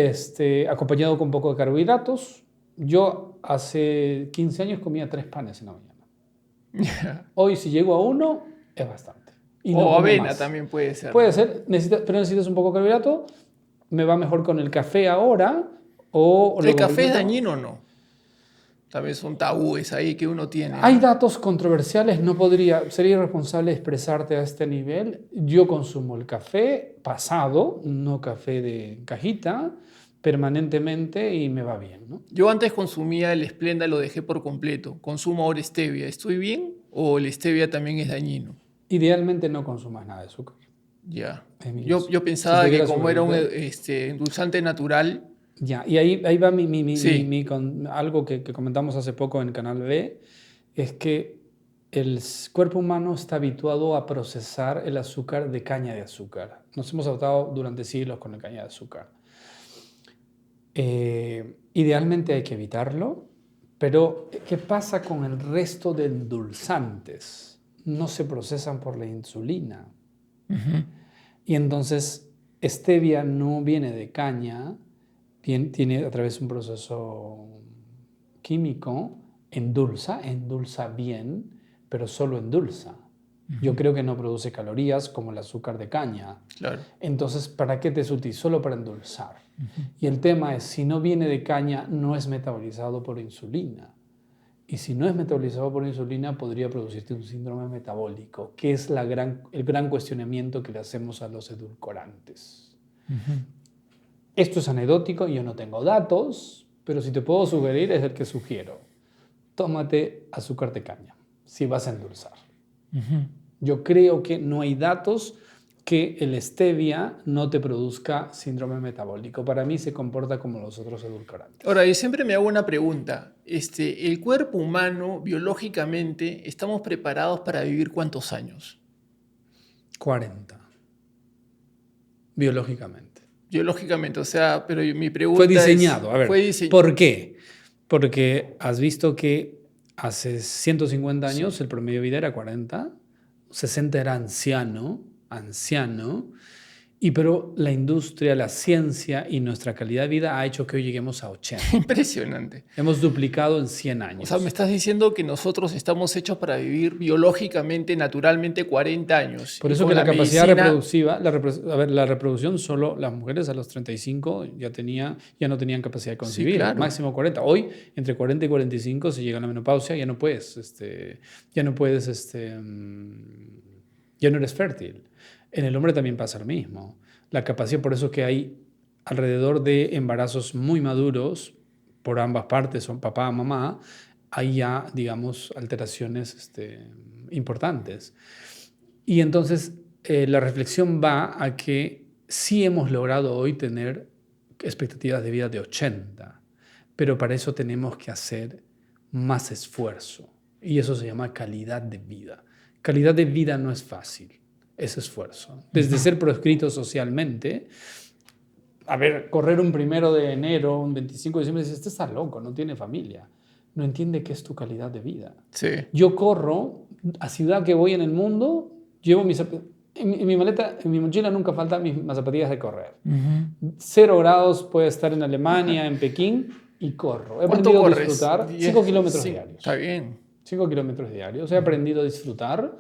acompañado con un poco de carbohidratos. Yo hace 15 años comía 3 panes en la mañana. Hoy si llego a 1 es bastante. Y no o como avena más. también puede ser. Puede ser, pero necesitas un poco de carbohidrato. Me va mejor con el café ahora. O ¿El café es dañino o no? También son tabúes ahí que uno tiene. Hay datos controversiales, sería irresponsable expresarte a este nivel. Yo consumo el café pasado, no café de cajita, permanentemente y me va bien, ¿no? Yo antes consumía el Splenda, lo dejé por completo. Consumo ahora stevia. ¿Estoy bien o el stevia también es dañino? Idealmente no consumas nada de azúcar. Ya. Emilio, Yo pensaba si te que quieres como era un sobrevivir. endulzante natural. Ya, y ahí va Sí. algo que comentamos hace poco en Canal B, es que el cuerpo humano está habituado a procesar el azúcar de caña de azúcar. Nos hemos adaptado durante siglos con la caña de azúcar. Idealmente hay que evitarlo, pero ¿qué pasa con el resto de endulzantes? No se procesan por la insulina. Y entonces stevia no viene de caña, tiene a través de un proceso químico, endulza bien, pero solo endulza. Yo creo que no produce calorías como el azúcar de caña. Claro. Entonces, ¿para qué te es útil? Solo para endulzar. Y el tema es, si no viene de caña, no es metabolizado por insulina. Y si no es metabolizado por insulina, podría producirte un síndrome metabólico, que es el gran cuestionamiento que le hacemos a los edulcorantes. Esto es anecdótico, yo no tengo datos, pero si te puedo sugerir es el que sugiero. Tómate azúcar de caña, si vas a endulzar. Yo creo que no hay datos que el stevia no te produzca síndrome metabólico. Para mí se comporta como los otros edulcorantes. Ahora, yo siempre me hago una pregunta. ¿El cuerpo humano, biológicamente, estamos preparados para vivir cuántos años? 40. Biológicamente. Biológicamente, o sea, pero mi pregunta Fue diseñado. A ver, ¿por qué? Porque has visto que hace 150 años sí, el promedio de vida era 40, 60 era anciano, pero la industria, la ciencia y nuestra calidad de vida ha hecho que hoy lleguemos a 80. Impresionante. Hemos duplicado en 100 años. O sea, me estás diciendo que nosotros estamos hechos para vivir biológicamente, naturalmente, 40 años. Por eso que la capacidad reproductiva, la reproducción, solo las mujeres a los 35 ya no tenían capacidad de concebir, sí, claro, máximo 40. Hoy, entre 40 y 45 se llega a la menopausia, ya no eres fértil. En el hombre también pasa lo mismo. La capacidad, por eso que hay alrededor de embarazos muy maduros, por ambas partes, son papá, mamá, hay ya, digamos, alteraciones importantes. Y entonces la reflexión va a que sí hemos logrado hoy tener expectativas de vida de 80, pero para eso tenemos que hacer más esfuerzo. Y eso se llama calidad de vida. Calidad de vida no es fácil. Es esfuerzo. Desde ser proscrito socialmente, correr un 1 de enero, un 25 de diciembre, dices, este está loco, no tiene familia. No entiende qué es tu calidad de vida. Sí. Yo corro, a ciudad que voy en el mundo, llevo en mi maleta, en mi mochila nunca faltan mis zapatillas de correr. 0 grados puede estar en Alemania, en Pekín, y corro. He aprendido a disfrutar 5 kilómetros diarios. Está bien. 5 kilómetros diarios. He aprendido a disfrutar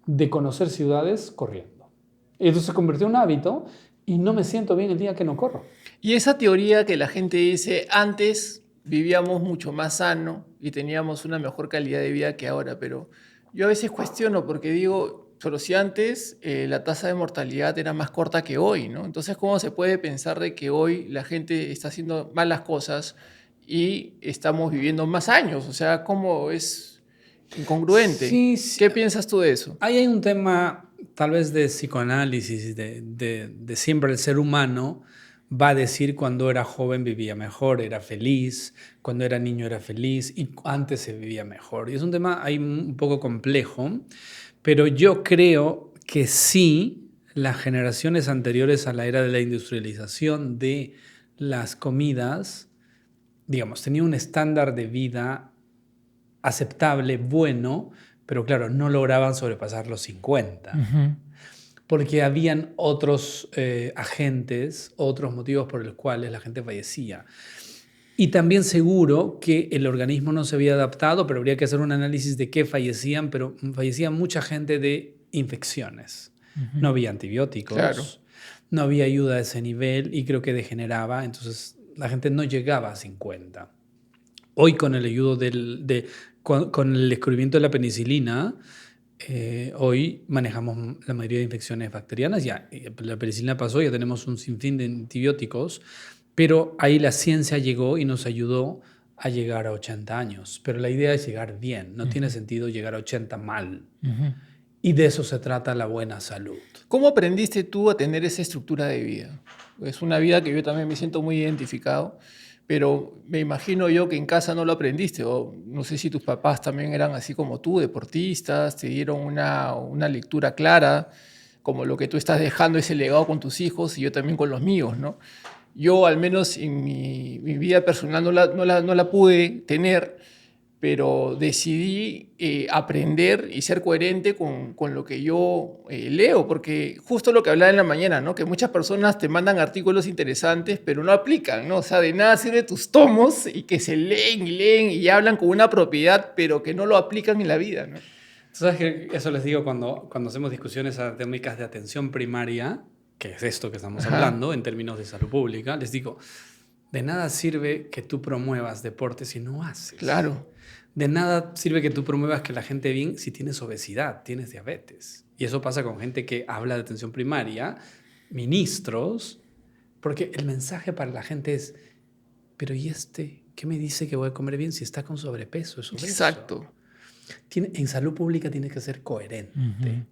de conocer ciudades corriendo. Y entonces se convirtió en un hábito y no me siento bien el día que no corro. Y esa teoría que la gente dice, antes vivíamos mucho más sano y teníamos una mejor calidad de vida que ahora, pero yo a veces cuestiono porque digo, pero si antes la tasa de mortalidad era más corta que hoy, ¿no? Entonces, ¿cómo se puede pensar de que hoy la gente está haciendo malas cosas y estamos viviendo más años? O sea, ¿cómo es incongruente? Sí. ¿Qué piensas tú de eso? Ahí hay un tema tal vez de psicoanálisis, de siempre el ser humano va a decir cuando era joven vivía mejor, era feliz, cuando era niño era feliz y antes se vivía mejor. Y es un tema ahí un poco complejo, pero yo creo que sí, las generaciones anteriores a la era de la industrialización, de las comidas, digamos, tenía un estándar de vida aceptable, bueno, pero claro, no lograban sobrepasar los 50. Ujú. Porque habían otros agentes, otros motivos por los cuales la gente fallecía. Y también seguro que el organismo no se había adaptado, pero habría que hacer un análisis de qué fallecían, pero fallecía mucha gente de infecciones. No había Claro. antibióticos, no había ayuda a ese nivel y creo que degeneraba, entonces la gente no llegaba a 50. Hoy con el ayudo con el descubrimiento de la penicilina, hoy manejamos la mayoría de infecciones bacterianas. Ya la penicilina pasó, ya tenemos un sinfín de antibióticos, pero ahí la ciencia llegó y nos ayudó a llegar a 80 años. Pero la idea es llegar bien, no tiene Ujú. sentido llegar a 80 mal. Ujú. Y de eso se trata la buena salud. ¿Cómo aprendiste tú a tener esa estructura de vida? Es una vida que yo también me siento muy identificado, pero me imagino yo que en casa no lo aprendiste, o no sé si tus papás también eran así como tú, deportistas, te dieron una lectura clara, como lo que tú estás dejando ese legado con tus hijos y yo también con los míos, ¿no? Yo al menos en mi vida personal no la pude tener, pero decidí aprender y ser coherente con lo que yo leo, porque justo lo que hablaba en la mañana, ¿no? Que muchas personas te mandan artículos interesantes, pero no aplican, ¿no? O sea, de nada sirve tus tomos y que se leen y hablan con una propiedad, pero que no lo aplican en la vida, ¿no? Tú sabes que eso les digo cuando hacemos discusiones académicas de atención primaria, que es esto que estamos Ajá, hablando en términos de salud pública, les digo, de nada sirve que tú promuevas deporte si no haces. claro. De nada sirve que tú promuevas que la gente bien si tienes obesidad, tienes diabetes. Y eso pasa con gente que habla de atención primaria, ministros, porque el mensaje para la gente es, pero ¿y este? ¿Qué me dice que voy a comer bien si está con sobrepeso? Es obeso. Exacto. En salud pública tiene que ser Ujú. coherente.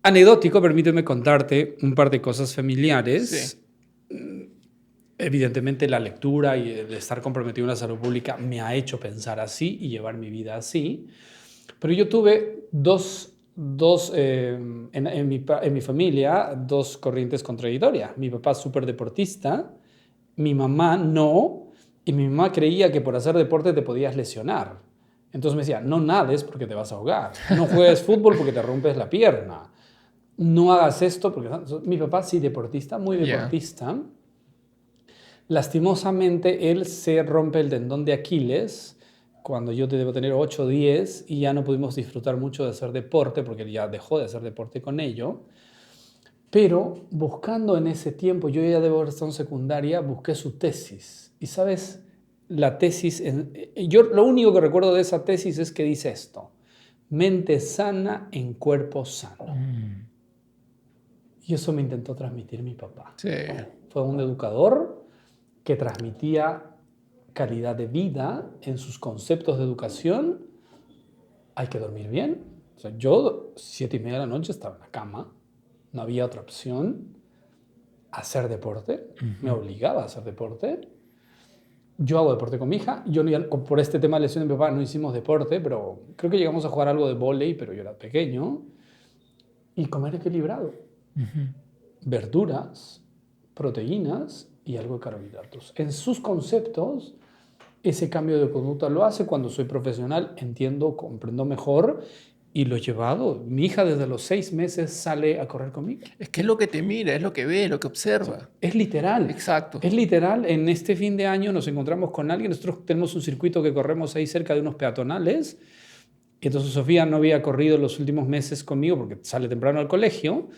Anecdótico, permíteme contarte un par de cosas Sí. familiares. Evidentemente la lectura y el estar comprometido en la salud pública me ha hecho pensar así y llevar mi vida así. Pero yo tuve en mi familia dos corrientes contradictorias. Mi papá súper deportista, mi mamá no, y mi mamá creía que por hacer deporte te podías lesionar. Entonces me decía, no nades porque te vas a ahogar, no juegues fútbol porque te rompes la pierna, no hagas esto porque... Mi papá sí deportista, muy Ya. deportista. Lastimosamente, él se rompe el tendón de Aquiles cuando yo debo tener 8 o 10 y ya no pudimos disfrutar mucho de hacer deporte porque él ya dejó de hacer deporte con ello. Pero buscando en ese tiempo, yo ya debo haber estado en secundaria, busqué su tesis. Y sabes, la tesis, yo lo único que recuerdo de esa tesis es que dice esto, mente sana en cuerpo sano. Mm. Y eso me intentó transmitir mi papá. Sí. Fue un educador que transmitía calidad de vida en sus conceptos de educación. Hay que dormir bien. O sea, yo 7:30 de la noche estaba en la cama, no había otra opción. Hacer deporte, me Ujú. obligaba a hacer deporte. Yo hago deporte con mi hija. Por este tema de lesión de mi papá no hicimos deporte, pero creo que llegamos a jugar algo de vóley, pero yo era pequeño. Y comer equilibrado. Ujú. Verduras, proteínas y algo de carbohidratos. En sus conceptos, ese cambio de conducta lo hace cuando soy profesional, entiendo, comprendo mejor y lo he llevado. Mi hija desde los 6 meses sale a correr conmigo. Es que es lo que te mira, es lo que ve, lo que O sea, observa. es literal. Exacto. Es literal. En este fin de año nos encontramos con alguien. Nosotros tenemos un circuito que corremos ahí cerca de unos peatonales. Y entonces Sofía no había corrido los últimos meses conmigo porque sale temprano al colegio,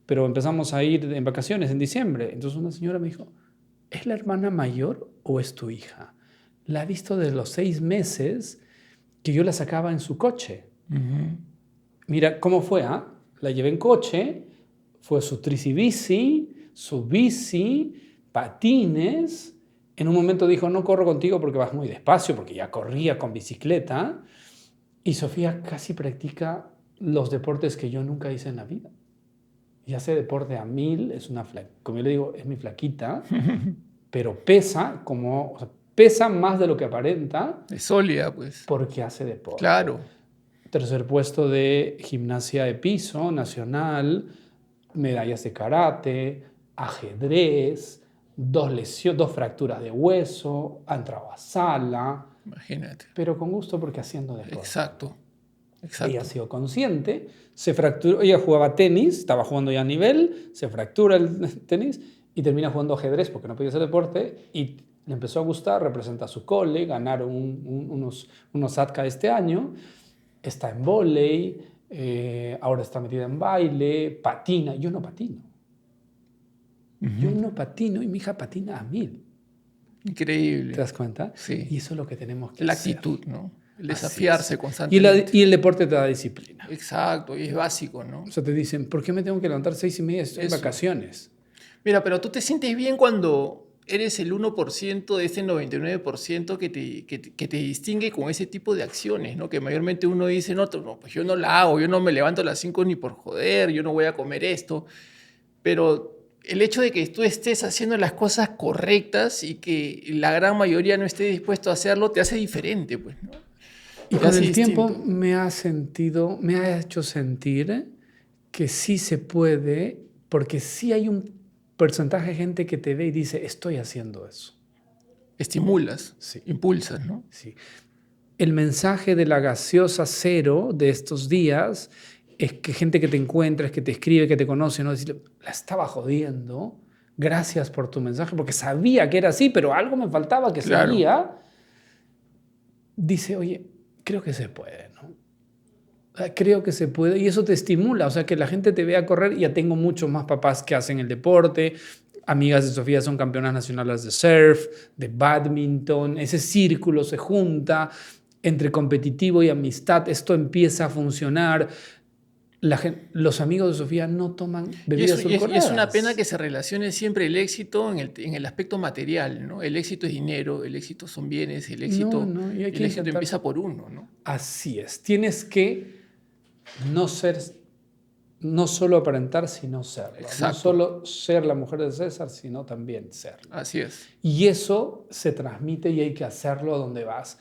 pero empezamos a ir en vacaciones en diciembre. Entonces una señora me dijo, ¿es la hermana mayor o es tu hija? La he visto desde los 6 meses que yo la sacaba en su coche. Ujú. Mira cómo fue, ¿ah? La llevé en coche, fue su tricibici, su bici, patines. En un momento dijo, no corro contigo porque vas muy despacio, porque ya corría con bicicleta. Y Sofía casi practica los deportes que yo nunca hice en la vida. Y hace deporte a 1000, es una como yo le digo, es mi flaquita, pero pesa o sea, pesa más de lo que aparenta Es sólida, pues. porque hace deporte. Claro. Tercer puesto de gimnasia de piso nacional, medallas de karate, ajedrez, dos fracturas de hueso, ha entrado a sala, Imagínate. pero con gusto porque haciendo deporte. Exacto. Ella Exacto. ha sido consciente, se fracturó, ella jugaba tenis, estaba jugando ya a nivel, se fractura el tenis y termina jugando ajedrez porque no podía hacer deporte y le empezó a gustar, representa a su cole, ganaron unos ATCA este año, está en vóley, ahora está metida en baile, patina. Yo no patino. Yo no patino y mi hija patina a 1000. Increíble. ¿Te das cuenta? Sí. Y eso es lo que tenemos que La hacer. actitud, ¿no? El Así desafiarse es. constantemente. Y el deporte te da disciplina. Exacto, y es básico, ¿no? O sea, te dicen, ¿por qué me tengo que levantar 6:30? Estoy en Eso. vacaciones. Mira, pero tú te sientes bien cuando eres el 1% de ese 99% que te distingue con ese tipo de acciones, ¿no? Que mayormente uno dice, no, pues yo no la hago, yo no me levanto a las 5 ni por joder, yo no voy a comer esto. Pero el hecho de que tú estés haciendo las cosas correctas y que la gran mayoría no esté dispuesto a hacerlo, te hace diferente, pues, ¿no? Y Te con hace el tiempo distinto. me ha hecho sentir que sí se puede, porque sí hay un porcentaje de gente que te ve y dice, estoy haciendo eso. Estimulas, Sí. impulsas, ¿no? Sí. El mensaje de la gaseosa cero de estos días es que gente que te encuentra, que te escribe, que te conoce, ¿no? Decirle, la estaba jodiendo, gracias por tu mensaje, porque sabía que era así, pero algo me faltaba que Claro. seguía. Dice, oye, creo que se puede, ¿no? Creo que se puede y eso te estimula, o sea, que la gente te vea correr. Ya tengo muchos más papás que hacen el deporte. Amigas de Sofía son campeonas nacionales de surf, de badminton. Ese círculo se junta entre competitivo y amistad. Esto empieza a funcionar. Los amigos de Sofía no toman bebidas Y edulcoradas. es una pena que se relacione siempre el éxito en el aspecto material, ¿no? El éxito es dinero, el éxito son bienes, No, y hay que el éxito intentar. empieza por uno, ¿no? Así es. Tienes que no solo aparentar, sino serlo. Exacto. No solo ser la mujer de César, sino también serlo. Así es. Y eso se transmite y hay que hacerlo a donde vas.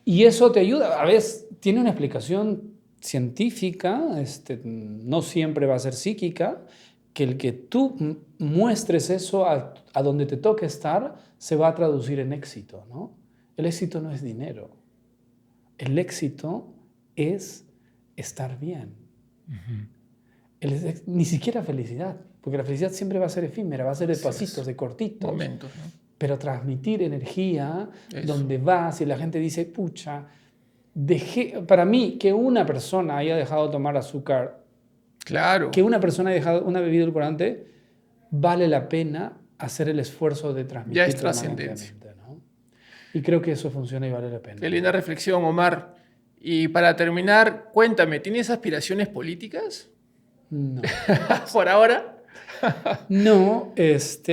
Y eso te ayuda. A veces tiene una explicación científica, no siempre va a ser psíquica, que el que tú muestres eso a donde te toque estar se va a traducir en éxito, ¿no? El éxito no es dinero. El éxito es estar bien. Ni siquiera felicidad, porque la felicidad siempre va a ser efímera, va a ser de pasitos, de cortitos. Momentos, ¿no? Pero transmitir energía Eso. donde vas y la gente dice, pucha, para mí que una persona haya dejado de tomar azúcar, Claro. que una persona haya dejado una bebida edulcorante, vale la pena hacer el esfuerzo de transmitir. Ya es trascendencia. ¿No? Y creo que eso funciona y vale la pena. Qué linda reflexión, Omar. Y para terminar, cuéntame, ¿tienes aspiraciones políticas? No. ¿Por ahora? No,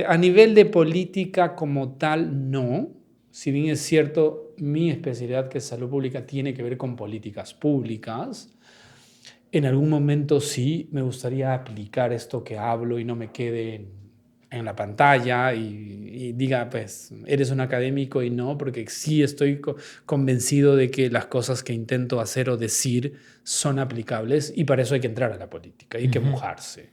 a nivel de política como tal, no. Si bien es cierto, mi especialidad, que es salud pública, tiene que ver con políticas públicas. En algún momento sí me gustaría aplicar esto que hablo y no me quede en la pantalla y diga, pues, eres un académico y no, porque sí estoy convencido de que las cosas que intento hacer o decir son aplicables y para eso hay que entrar a la política, hay que mojarse.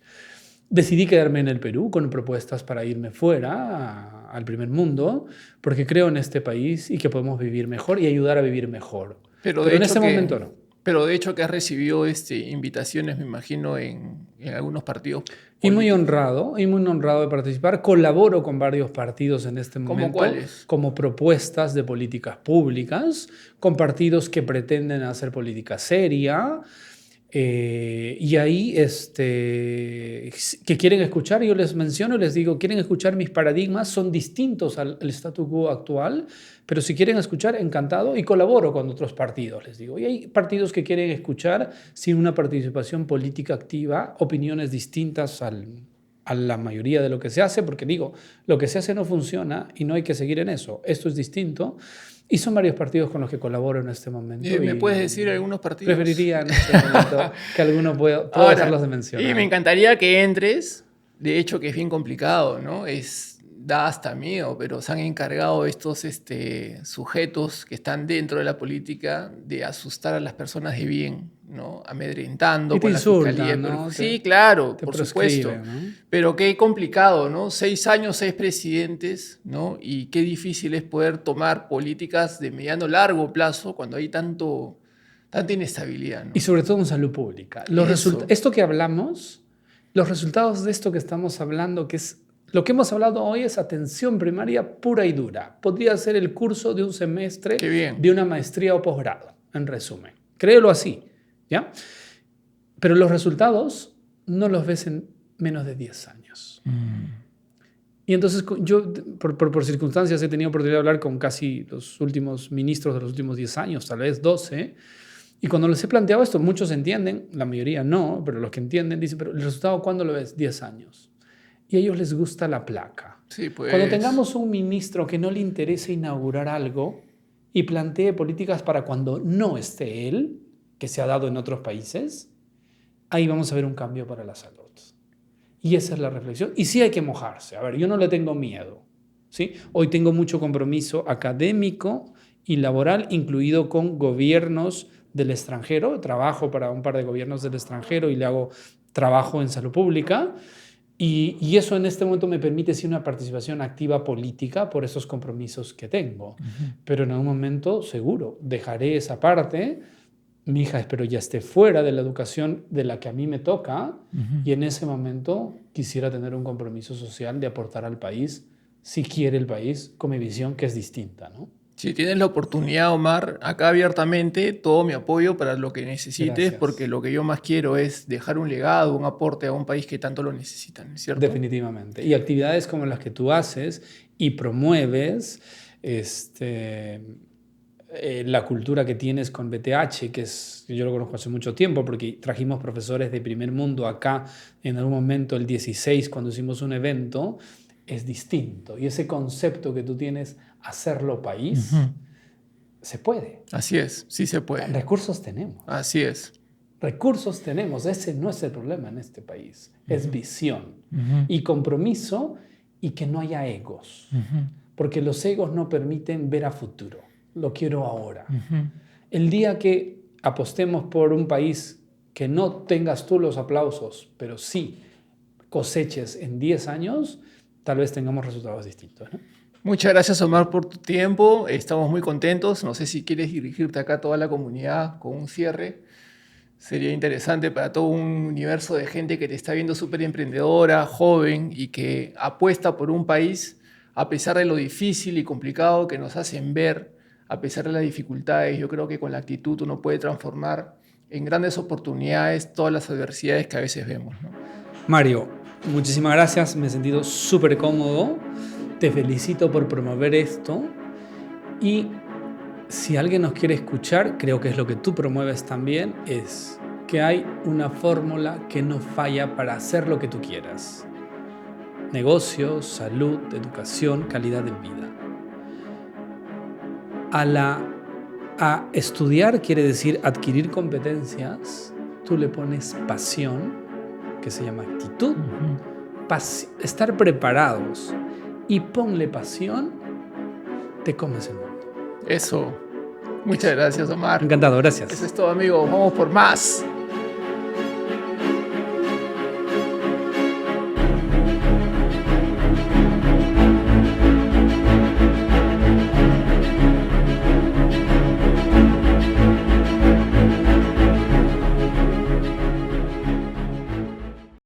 Decidí quedarme en el Perú con propuestas para irme fuera, al primer mundo, porque creo en este país y que podemos vivir mejor y ayudar a vivir mejor. Pero en este momento no. Pero de hecho que has recibido invitaciones, me imagino, en algunos partidos políticos. Y muy honrado de participar. Colaboro con varios partidos en este momento. ¿Cómo cuáles? Como propuestas de políticas públicas, con partidos que pretenden hacer política seria. Y ahí que quieren escuchar, yo les menciono, les digo, quieren escuchar mis paradigmas, son distintos al statu quo actual, pero si quieren escuchar, encantado, y colaboro con otros partidos, les digo. Y hay partidos que quieren escuchar sin una participación política activa, opiniones distintas a la mayoría de lo que se hace, porque digo, lo que se hace no funciona y no hay que seguir en eso. Esto es distinto. Y son varios partidos con los que colaboro en este momento. ¿Me puedes decir algunos partidos? Preferiría en este momento que alguno pueda hacerlos de mencionar. Y me encantaría que entres, de hecho que es bien complicado, ¿no? Es da hasta miedo, pero se han encargado estos sujetos que están dentro de la política de asustar a las personas de bien, ¿no? Amedrentando Y te con la fiscalía. insultan, ¿no? Sí, claro, Te por supuesto. proscriben, ¿no? Pero qué complicado, ¿no? 6 años, 6 presidentes, ¿no? Y qué difícil es poder tomar políticas de mediano largo plazo cuando hay tanta inestabilidad, ¿no? Y sobre todo en salud pública. Eso. Esto que hablamos, los resultados de esto que estamos hablando, que es lo que hemos hablado hoy, es atención primaria pura y dura. Podría ser el curso de un semestre Qué bien. de una maestría o posgrado, en resumen. Créelo así, ¿ya? Pero los resultados no los ves en menos de 10 años. Y entonces yo, por circunstancias, he tenido oportunidad de hablar con casi los últimos ministros de los últimos 10 años, tal vez 12. Y cuando les he planteado esto, muchos entienden, la mayoría no, pero los que entienden dicen, pero el resultado, ¿cuándo lo ves? 10 años. Y a ellos les gusta la placa. Sí, pues. Cuando tengamos un ministro que no le interese inaugurar algo y plantee políticas para cuando no esté él, que se ha dado en otros países, ahí vamos a ver un cambio para la salud. Y esa es la reflexión. Y sí hay que mojarse. A ver, yo no le tengo miedo, ¿sí? Hoy tengo mucho compromiso académico y laboral, incluido con gobiernos del extranjero. Trabajo para un par de gobiernos del extranjero y le hago trabajo en salud pública. Y eso en este momento me permite sí una participación activa política por esos compromisos que tengo. Pero en algún momento, seguro, dejaré esa parte. Mi hija espero ya esté fuera de la educación de la que a mí me toca, y en ese momento quisiera tener un compromiso social de aportar al país, si quiere el país, con mi visión que es distinta, ¿no? Si tienes la oportunidad, Omar, acá abiertamente, todo mi apoyo para lo que necesites, Gracias. porque lo que yo más quiero es dejar un legado, un aporte a un país que tanto lo necesitan, ¿cierto? Definitivamente. Y actividades como las que tú haces y promueves, la cultura que tienes con BTH, que yo lo conozco hace mucho tiempo porque trajimos profesores de primer mundo acá en algún momento, el 16, cuando hicimos un evento, es distinto. Y ese concepto que tú tienes, hacerlo país, se puede. Así es, sí se puede. Recursos tenemos. Así es. Recursos tenemos. Ese no es el problema en este país. Es visión y compromiso, y que no haya egos. Porque los egos no permiten ver a futuro. Lo quiero ahora. El día que apostemos por un país que no tengas tú los aplausos, pero sí coseches en 10 años, tal vez tengamos resultados distintos, ¿no? Muchas gracias, Omar, por tu tiempo. Estamos muy contentos. No sé si quieres dirigirte acá a toda la comunidad con un cierre. Sería interesante para todo un universo de gente que te está viendo súper emprendedora, joven y que apuesta por un país a pesar de lo difícil y complicado que nos hacen ver, a pesar de las dificultades. Yo creo que con la actitud uno puede transformar en grandes oportunidades todas las adversidades que a veces vemos, ¿no? Mario, muchísimas gracias. Me he sentido súper cómodo. Te felicito por promover esto. Y si alguien nos quiere escuchar, creo que es lo que tú promueves también, es que hay una fórmula que no falla para hacer lo que tú quieras. Negocios, salud, educación, calidad de vida. A estudiar quiere decir adquirir competencias. Tú le pones pasión, que se llama actitud, estar preparados, y ponle pasión, te comes el mundo. Eso. Muchas gracias, Omar. Encantado, gracias. Eso es todo, amigos. Vamos por más.